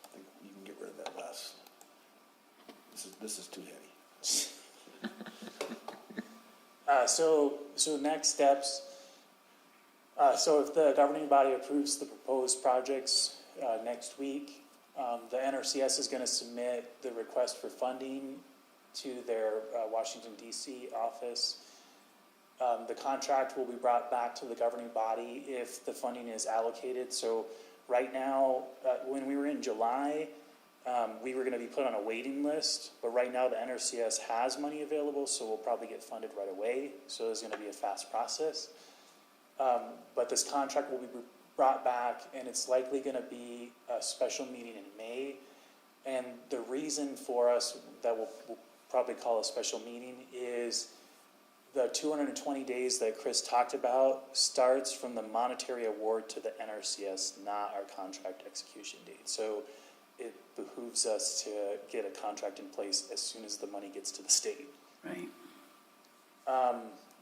I think you can get rid of that last. This is too heavy. So next steps. So if the governing body approves the proposed projects next week, the Nrcs is going to submit the request for funding to their Washington, D.C. office. The contract will be brought back to the governing body if the funding is allocated. So right now, when we were in July, we were going to be put on a waiting list, but right now the Nrcs has money available, so we'll probably get funded right away. So it's going to be a fast process. But this contract will be brought back, and it's likely going to be a special meeting in May. And the reason for us that we'll probably call a special meeting is the 220 days that Chris talked about starts from the monetary award to the Nrcs, not our contract execution date. So it behooves us to get a contract in place as soon as the money gets to the state. Right.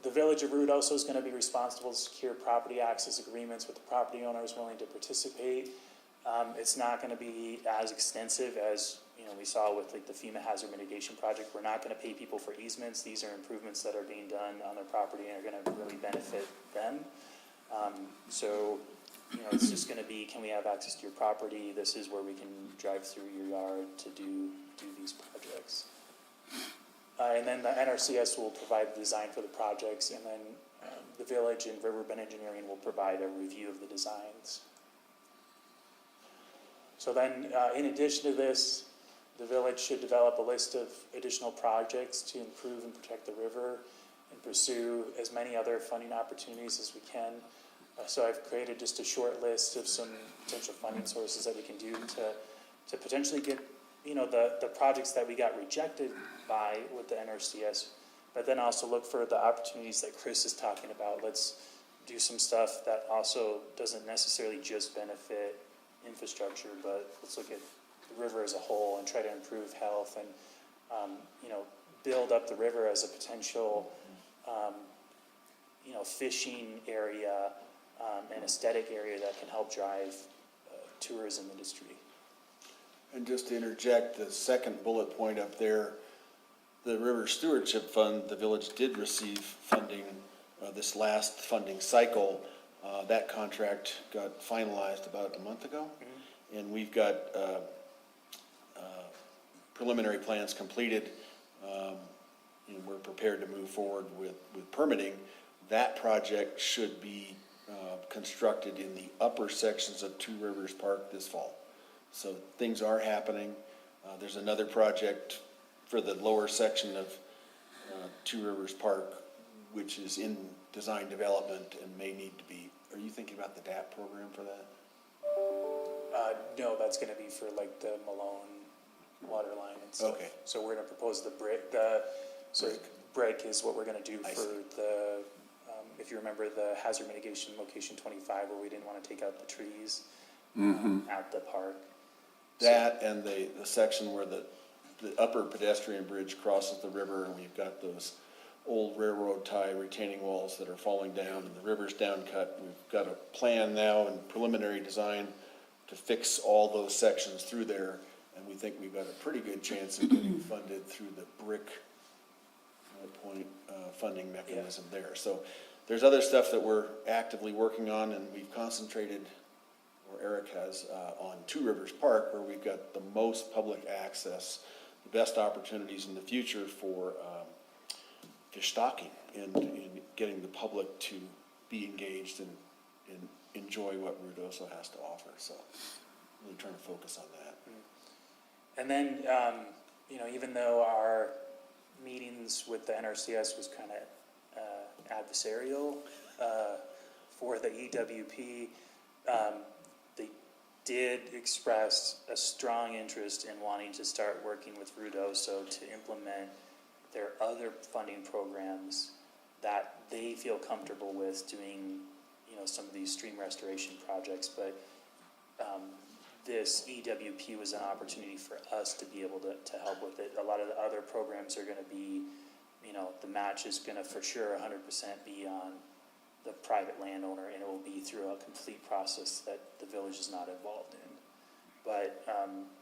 The village of Ruidoso is going to be responsible to secure property access agreements with the property owners willing to participate. It's not going to be as extensive as we saw with like the FEMA hazard mitigation project. We're not going to pay people for easements. These are improvements that are being done on their property and are going to really benefit them. So it's just going to be, can we have access to your property? This is where we can drive through your yard to do these projects. And then the Nrcs will provide the design for the projects, and then the village and Riverbend Engineering will provide a review of the designs. So then, in addition to this, the village should develop a list of additional projects to improve and protect the river and pursue as many other funding opportunities as we can. So I've created just a short list of some potential funding sources that we can do to potentially get the projects that we got rejected by with the NRCS, but then also look for the opportunities that Chris is talking about. Let's do some stuff that also doesn't necessarily just benefit infrastructure, but let's look at the river as a whole and try to improve health and, build up the river as a potential, fishing area and aesthetic area that can help drive tourism industry. And just to interject, the second bullet point up there, the River Stewardship Fund, the village did receive funding this last funding cycle. That contract got finalized about a month ago. Mm-hmm. And we've got preliminary plans completed. And we're prepared to move forward with permitting. That project should be constructed in the upper sections of Two Rivers Park this fall. So things are happening. There's another project for the lower section of Two Rivers Park, which is in design development and may need to be, are you thinking about the DAP program for that? No, that's gonna be for like the Malone water line and stuff. Okay. So we're gonna propose the break is what we're gonna do I for see. the, if you remember the hazard mitigation location 25 where we didn't wanna take out the trees at the park. That and the section where the upper pedestrian bridge crosses the river, and we've got those old railroad tie retaining walls that are falling down, and the river's down cut. We've got a plan now and preliminary design to fix all those sections through there, and we think we've got a pretty good chance of getting funded through the BRIC funding mechanism there. So there's other stuff that we're actively working on, and we've concentrated, or Eric has, on Two Rivers Park, where we've got the most public access, the best opportunities in the future for fish stocking and getting the public to be engaged and enjoy what Ruidoso has to offer. So really trying to focus on that. And then, even though our meetings with the NRCS was kind of adversarial for the EWP, they did express a strong interest in wanting to start working with Ruidoso to implement their other funding programs that they feel comfortable with doing, some of these stream restoration projects. But this EWP was an opportunity for us to be able to help with it. A lot of the other programs are going to be, the match is going to for sure 100% be on the private landowner, and it will be through a complete process that the village is not involved in. But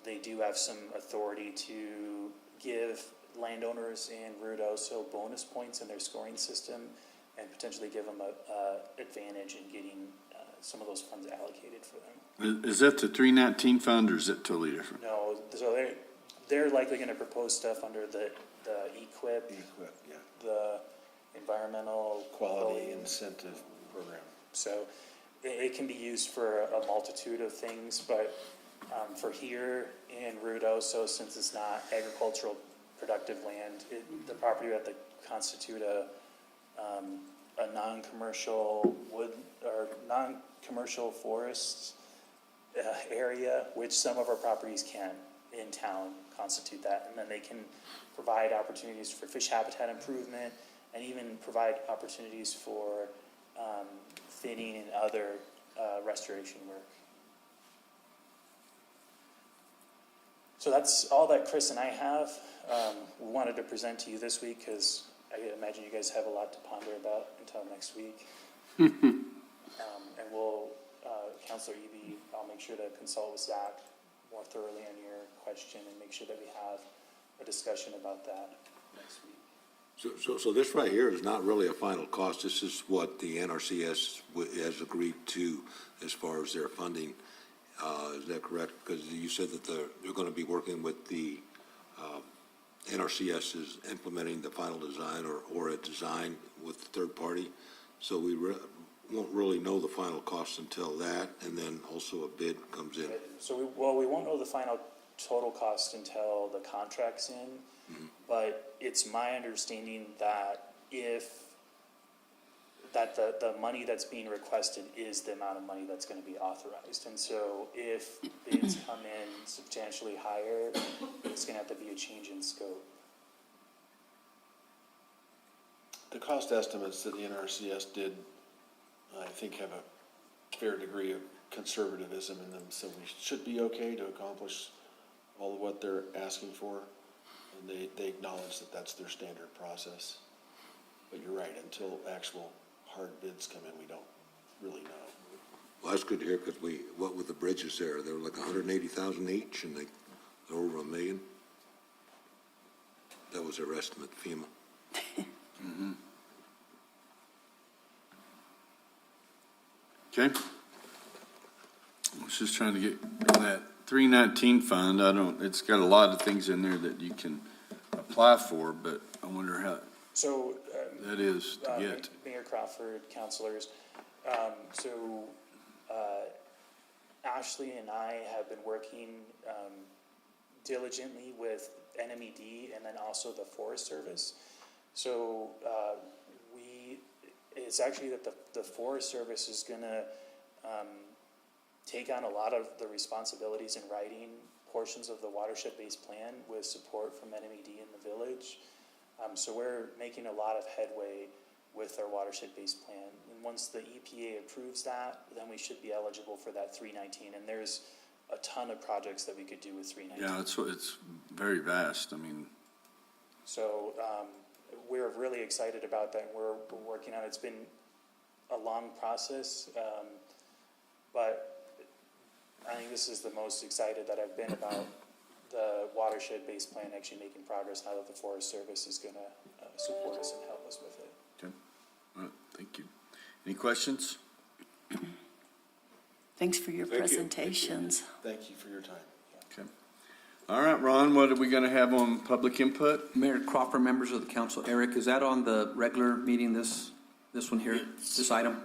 they do have some authority to give landowners in Ruidoso bonus points in their scoring system and potentially give them a advantage in getting some of those funds allocated for them. Is that the 319 fund, or is it totally different? No, so they're likely going to propose stuff under the EQIP, Yeah. the environmental Quality Incentive Program. So it can be used for a multitude of things, but for here in Ruidoso, since it's not agricultural productive land, the property would have to constitute a non-commercial wood or non-commercial forests area, which some of our properties can in town constitute that, and then they can provide opportunities for fish habitat improvement and even provide opportunities for thinning and other restoration work. So that's all that Chris and I have. We wanted to present to you this week because I imagine you guys have a lot to ponder about until next week. And we'll, Councilor Eby, I'll make sure to consult with Zach more thoroughly on your question and make sure that we have a discussion about that next week. So this right here is not really a final cost. This is what the NRCS has agreed to as far as their funding. Is that correct? Because you said that they're going to be working with the NRCS is implementing the final design or a design with the third party. So we won't really know the final cost until that, and then also a bid comes in. So we won't know the final total cost until the contract's in, but it's my understanding that if that the money that's being requested is the amount of money that's gonna be authorized. And so if bids come in substantially higher, it's gonna have to be a change in scope. The cost estimates that the NRCS did, I think, have a fair degree of conservatism in them, so we should be okay to accomplish all of what they're asking for. And they acknowledge that that's their standard process. But you're right, until actual hard bids come in, we don't really know. Well, that's good to hear, because what with the bridges there, they were like 180,000 each, and they're over $1 million. That was their estimate, FEMA. Okay. I was just trying to get on that 319 fund. It's got a lot of things in there that you can apply for, but I wonder how So, that is to get. Mayor Crawford, councilors, so, Ashley and I have been working, diligently with NMED and then also the Forest Service. So, it's actually that the Forest Service is gonna, take on a lot of the responsibilities in writing portions of the watershed-based plan with support from NMED in the village. So we're making a lot of headway with our watershed-based plan. And once the EPA approves that, then we should be eligible for that 319. And there's a ton of projects that we could do with 319. Yeah, it's very vast. I mean, So we're really excited about that. We're working on it. It's been a long process, but I think this is the most excited that I've been about the watershed-based plan actually making progress now that the Forest Service is going to support us and help us with it. okay. All right, thank you. Any questions? Thanks for your presentations. Thank you for your time. Okay. All right, Ron, what are we going to have on public input? Mayor Crawford, members of the council, Eric, is that on the regular meeting, this one here, this item?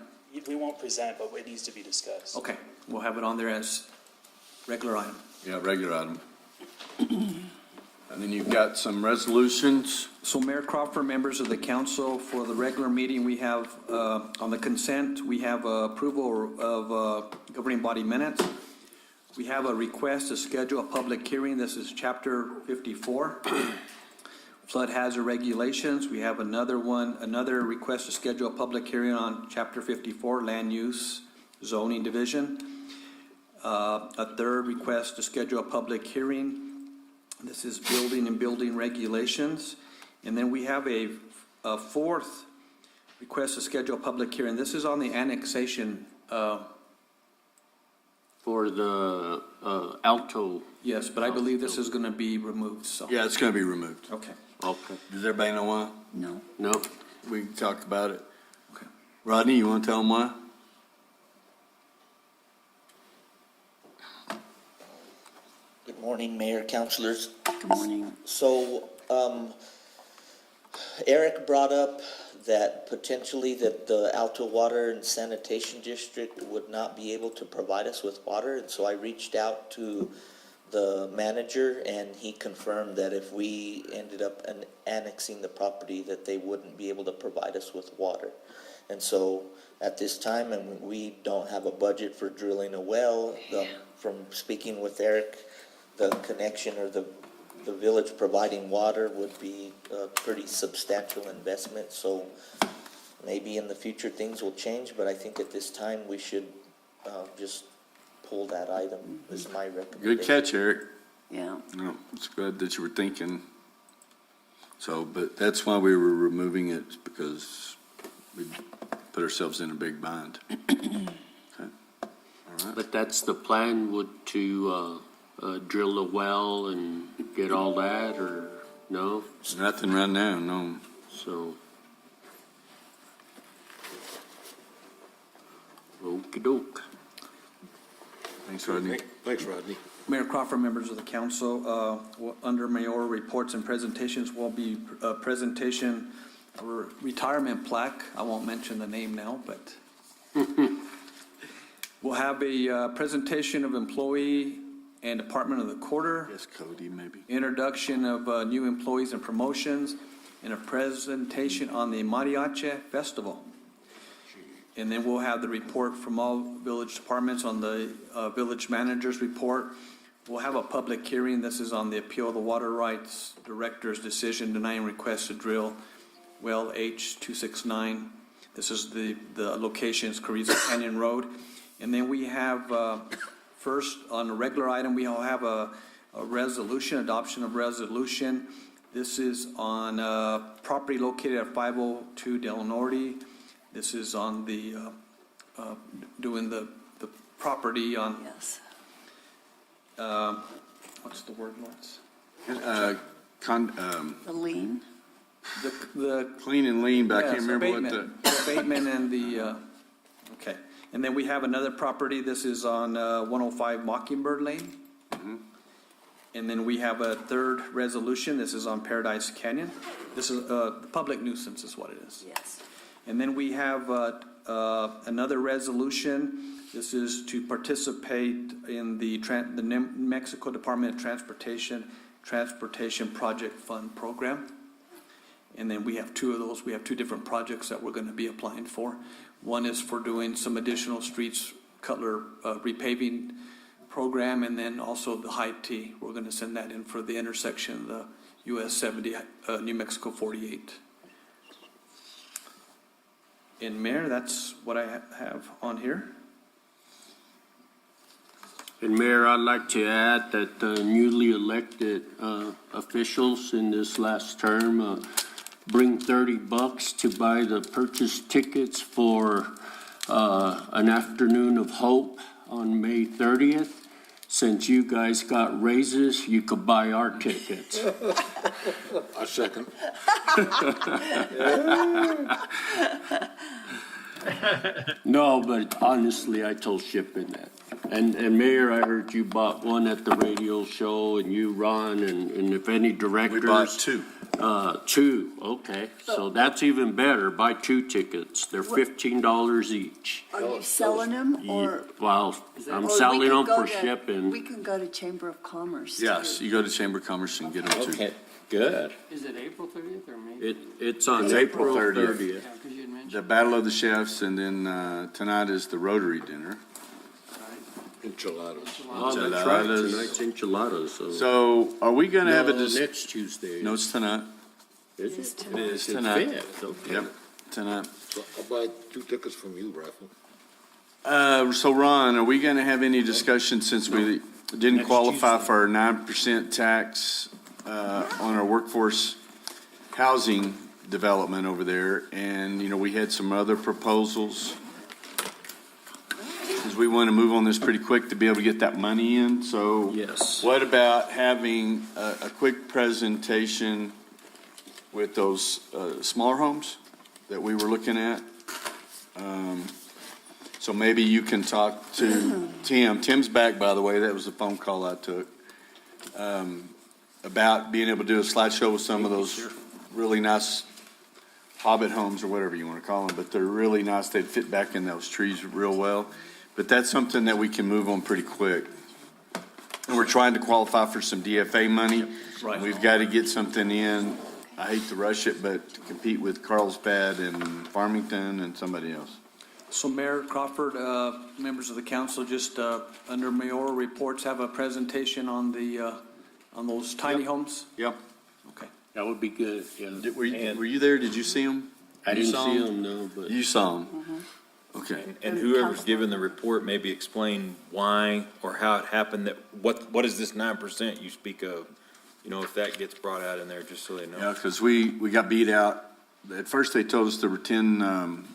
We won't present, but it needs to be discussed. Okay, we'll have it on there as regular item. Yeah, regular item. And then you've got some resolutions. So Mayor Crawford, members of the council, for the regular meeting, we have, on the consent, we have approval of governing body minutes. We have a request to schedule a public hearing. This is chapter 54, flood hazard regulations. We have another request to schedule a public hearing on chapter 54, land use zoning division. A third request to schedule a public hearing. This is building and building regulations. And then we have a fourth request to schedule a public hearing. This is on the annexation. For the Alto. Yes, but I believe this is going to be removed, so. Yeah, it's going to be removed. Okay. Okay. Does everybody know why? No. Nope. We can talk about it. Okay. Rodney, you want to tell them why? Good morning, Mayor, councilors. Good morning. So, Eric brought up that potentially that the Alto Water and Sanitation District would not be able to provide us with water. And so I reached out to the manager and he confirmed that if we ended up annexing the property, that they wouldn't be able to provide us with water. And so at this time, and we don't have a budget for drilling a well, from speaking with Eric, the connection or the village providing water would be a pretty substantial investment. So maybe in the future things will change, but I think at this time we should just pull that item is my recommendation. Good catch, Eric. Yeah. No, it's good that you were thinking. So, but that's why we were removing it, because we put ourselves in a big bind. Okay. All right. But that's the plan, would to drill a well and get all that, or no? There's nothing right now, no. So. Okey-doke. Thanks, Rodney. Thanks, Rodney. Mayor Crawford, members of the council, under mayoral reports and presentations will be a presentation for retirement plaque. I won't mention the name now, but we'll have a presentation of employee and department of the quarter, Yes, Cody, maybe. introduction of new employees and promotions, and a presentation on the Mariachi Festival. And then we'll have the report from all village departments on the village manager's report. We'll have a public hearing. This is on the appeal of the water rights director's decision denying request to drill well H269. This is the location is Carrizo Canyon Road. And then we have, first on a regular item, we all have a resolution, adoption of resolution. This is on property located at 502 Del Norte. This is on the, doing the property on, Yes. what's the word, Lawrence? The lien. The Clean and lean, but I can't yes, remember what the. abatement. Abatement and the, okay. And then we have another property, this is on 105 Mockingbird Lane. And then we have a third resolution, this is on Paradise Canyon. This is public nuisance is what it is. Yes. And then we have another resolution. This is to participate in the New Mexico Department of Transportation Project Fund Program. And then we have two of those. We have two different projects that we're going to be applying for. One is for doing some additional streets, Cutler repaving program, and then also the high T. We're going to send that in for the intersection of the US 70, New Mexico 48. And Mayor, that's what I have on here. And Mayor, I'd like to add that the newly elected officials in this last term bring $30 to buy the purchase tickets for an afternoon of hope on May 30th. Since you guys got raises, you could buy our tickets. I second. No, but honestly, I told Shippen that. And Mayor, I heard you bought one at the radio show, and you, Ron, and if any directors. We bought two. Two, okay. So that's even better. Buy two tickets. They're $15 each. Are you selling them or? Well, I'm or selling we them can go for to- shipping. We can go to Chamber of Commerce. Yes, too. you go to Chamber of Commerce and get them too. Okay, good. Is it April 30th or May? It's on It's April April 30th. 30th. Yeah, because you had mentioned. The Battle of the Chefs, and then tonight is the Rotary dinner. Enchiladas. Oh, that's right. Enchiladas. Tonight's enchiladas, so. So are we gonna have a No, dis- next Tuesday. No, it's tonight. Is It is it? tonight. It is It's tonight. fifth, okay. Yep, tonight. So I'll buy 2 tickets from you, raffle. So Ron, are we gonna have any discussion since we didn't Next qualify Tuesday. for our 9% tax on our workforce housing development over there? And, you know, we had some other proposals. Because we want to move on this pretty quick to be able to get that money in, so. Yes. What about having a quick presentation with those smaller homes that we were looking at? So maybe you can talk to Tim. Tim's back, by the way. That was a phone call I took. About being able to do a slideshow with some of those really nice hobbit homes or whatever you want to call them, but they're really nice. They'd fit back in those trees real well. But that's something that we can move on pretty quick. And we're trying to qualify for some DFA money. Right. We've got to get something in. I hate to rush it, but to compete with Carlsbad and Farmington and somebody else. So Mayor Crawford, members of the council, just under mayoral reports, have a presentation on the, on those tiny homes? Yep. Okay. That would be good, yeah. Were And you there? Did you see them? I didn't see them, no, but. You saw them? Okay. And whoever's given the report, maybe explain why or how it happened, that, what is this 9% you speak of? You know, if that gets brought out in there, just so they know. Yeah, because we got beat out. At first, they told us there were 10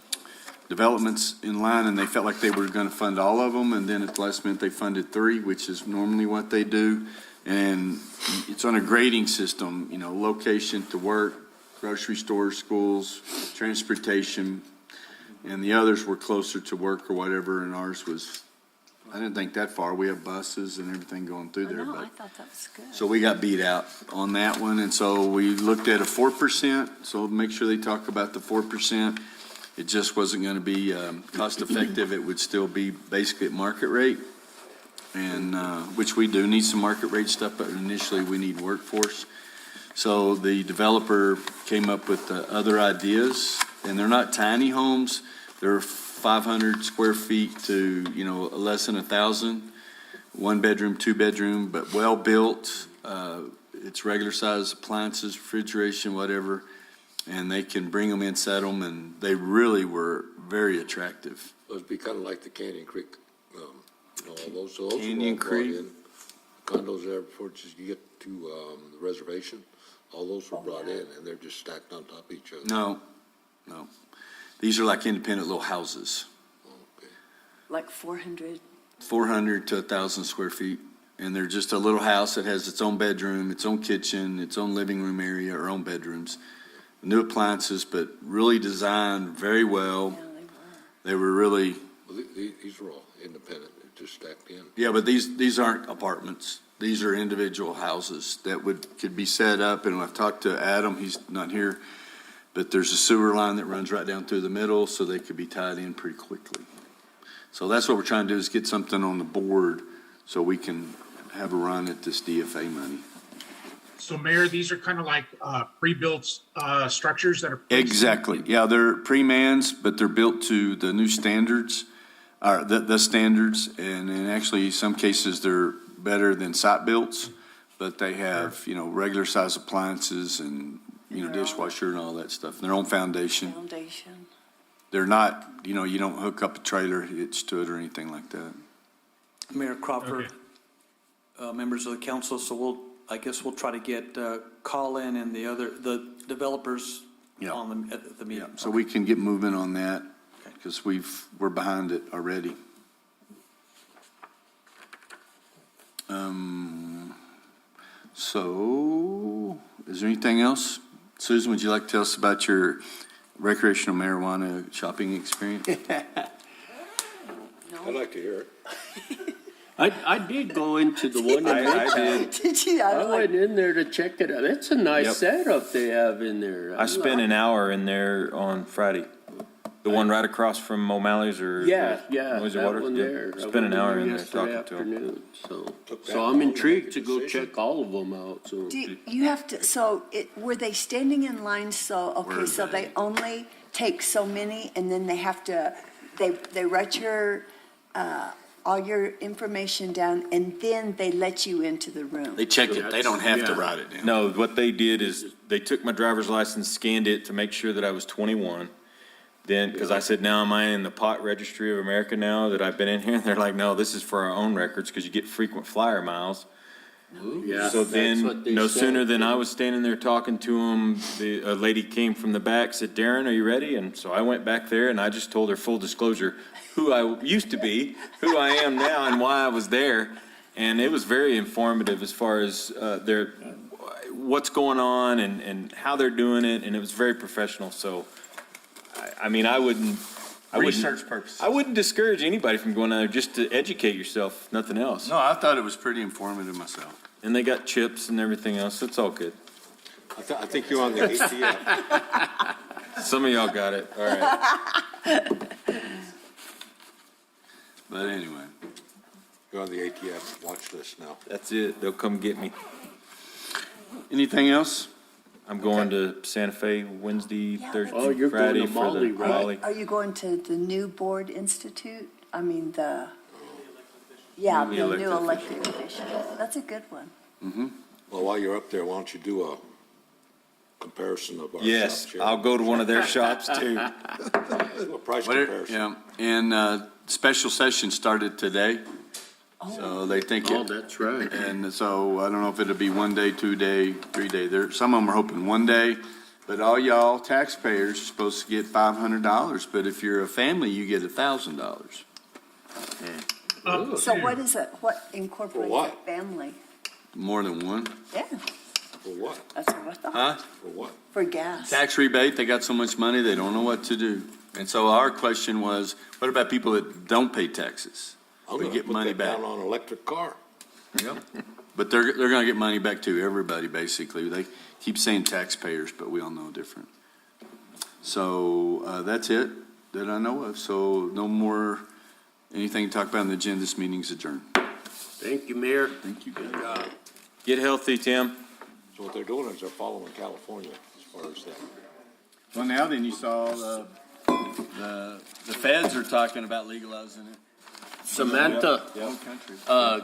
developments in line, and they felt like they were going to fund all of them, and then at the last minute, they funded 3, which is normally what they do. And it's on a grading system, you know, location to work, grocery stores, schools, transportation, and the others were closer to work or whatever, and ours was, I didn't think that far. We have buses and everything going through there, No, but. I thought that was good. So we got beat out on that one, and so we looked at a 4%, so make sure they talk about the 4%. It just wasn't gonna be, cost effective, it would still be basically at market rate. And, which we do need some market rate stuff, but initially we need workforce. So the developer came up with other ideas, and they're not tiny homes, they're 500 square feet to, less than 1,000. 1 bedroom, 2 bedroom, but well-built. It's regular size appliances, refrigeration, whatever. And they can bring them in, set them, and they really were very attractive. It'd be kind of like the Canyon Creek, all those were all Canyon brought Creek. in. Condos there before you get to, the reservation, all those were brought in, and they're just stacked on top of each other. No. These are like independent little houses, Okay. Like 400. 400 to 1,000 square feet. And they're just a little house that has its own bedroom, its own kitchen, its own living room area, or own bedrooms. New appliances, but really designed very well. Yeah, They were really, Well, these are all independent, they're just stacked in. yeah, but these aren't apartments. These are individual houses that could be set up. And I've talked to Adam, he's not here, but there's a sewer line that runs right down through the middle, so they could be tied in pretty quickly. So that's what we're trying to do, is get something on the board so we can have a run at this DFA money. So Mayor, these are kind of like pre-built structures that are. placed- Exactly. Yeah, they're pre-mans, but they're built to the new standards, or the standards. And in actually some cases, they're better than site builts, but they have, regular size appliances and, dishwasher and all that stuff. Their own foundation. Foundation. They're not, you don't hook up a trailer hitch to it or anything like that. Mayor Crawford, Okay. members of the council, so I guess we'll try to get Colin and the developers Yeah. on at the meeting. Yeah, so we can get moving on that because we're behind it already. So is there anything else? Susan, would you like to tell us about your recreational marijuana shopping experience? I'd like to hear it. I did go into the one in Midtown. Did you? I went in there to check it out. It's a nice Yep. setup they have in there. I spent an hour in there on Friday. The one right across from O'Malley's or? Yeah, Noisy that Waters? one Yeah. there. I Spent an went hour in there yesterday talking to them. afternoon, So Took that I'm long to intrigued make to a go decision? check all of them out, so. Do you have to, so were they standing in line, so, okay, so they only take so many and then they have to, they write your, all your information down and then they let you into the room? They check it. They don't have to Yeah. write it down. No, what they did is they took my driver's license, scanned it to make sure that I was 21. Then, because I said, now am I in the pot registry of America now that I've been in here? They're like, no, this is for our own records because you get frequent flyer miles. Yeah, So that's then, what they no said. sooner than I was standing there talking to him, a lady came from the back, said, Darren, are you ready? And so I went back there and I just told her full disclosure, who I used to be, who I am now, and why I was there. And it was very informative as far as what's going on and how they're doing it, and it was very professional. So, I mean, I wouldn't. Research purposes. I wouldn't discourage anybody from going out there just to educate yourself, nothing else. No, I thought it was pretty informative myself. And they got chips and everything else. It's all good. I think you're on the ATF. Some of y'all got it. All right. But anyway, You're on the ATF watch list now. That's it. They'll come get me. anything else? I'm going to Santa Fe Wednesday, Yeah, Thursday, Oh, you're going Friday to for the Molly, right? Molly. Are you going to the new board institute? I mean, yeah, Newly the new elected elected officials. That's a good one. Well, while you're up there, why don't you do a comparison of our Yes, shop share? I'll go to one of their shops too. A price What are- comparison. Yeah, and special session started today, so they think Oh, it, that's right. and so I don't know if it'll be 1 day, 2 day, 3 day. Some of them are hoping 1 day, but all y'all taxpayers are supposed to get $500, but if you're a family, you get $1,000. So what is it, what incorporates what? a family? More than one. Yeah, For what? that's what I thought, Huh? For what? for gas. Tax rebate, they got so much money, they don't know what to do. And so our question was, what about people that don't pay taxes? I'm We gonna get put money that back. down on an electric car. But they're gonna get money back too, everybody basically. They keep saying taxpayers, but we all know different. So, that's it that I know of. So no more, anything to talk about on the agenda. This meeting's adjourned. Thank you, Mayor. Thank you, guys. Get healthy, Tim. So what they're doing is they're following California as far as that. Well, now then you saw the The feds are talking about legalizing it. Samantha, The whole country.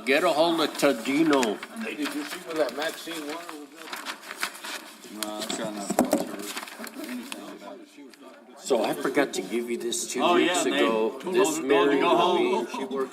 get a hold of Tadino. Hey, did you see where that Maxine water was up? No, I try not to watch her or anything about it. So I forgot to give you this 2 Oh, weeks yeah, ago. Nate. This Told her to Mary, go home. she works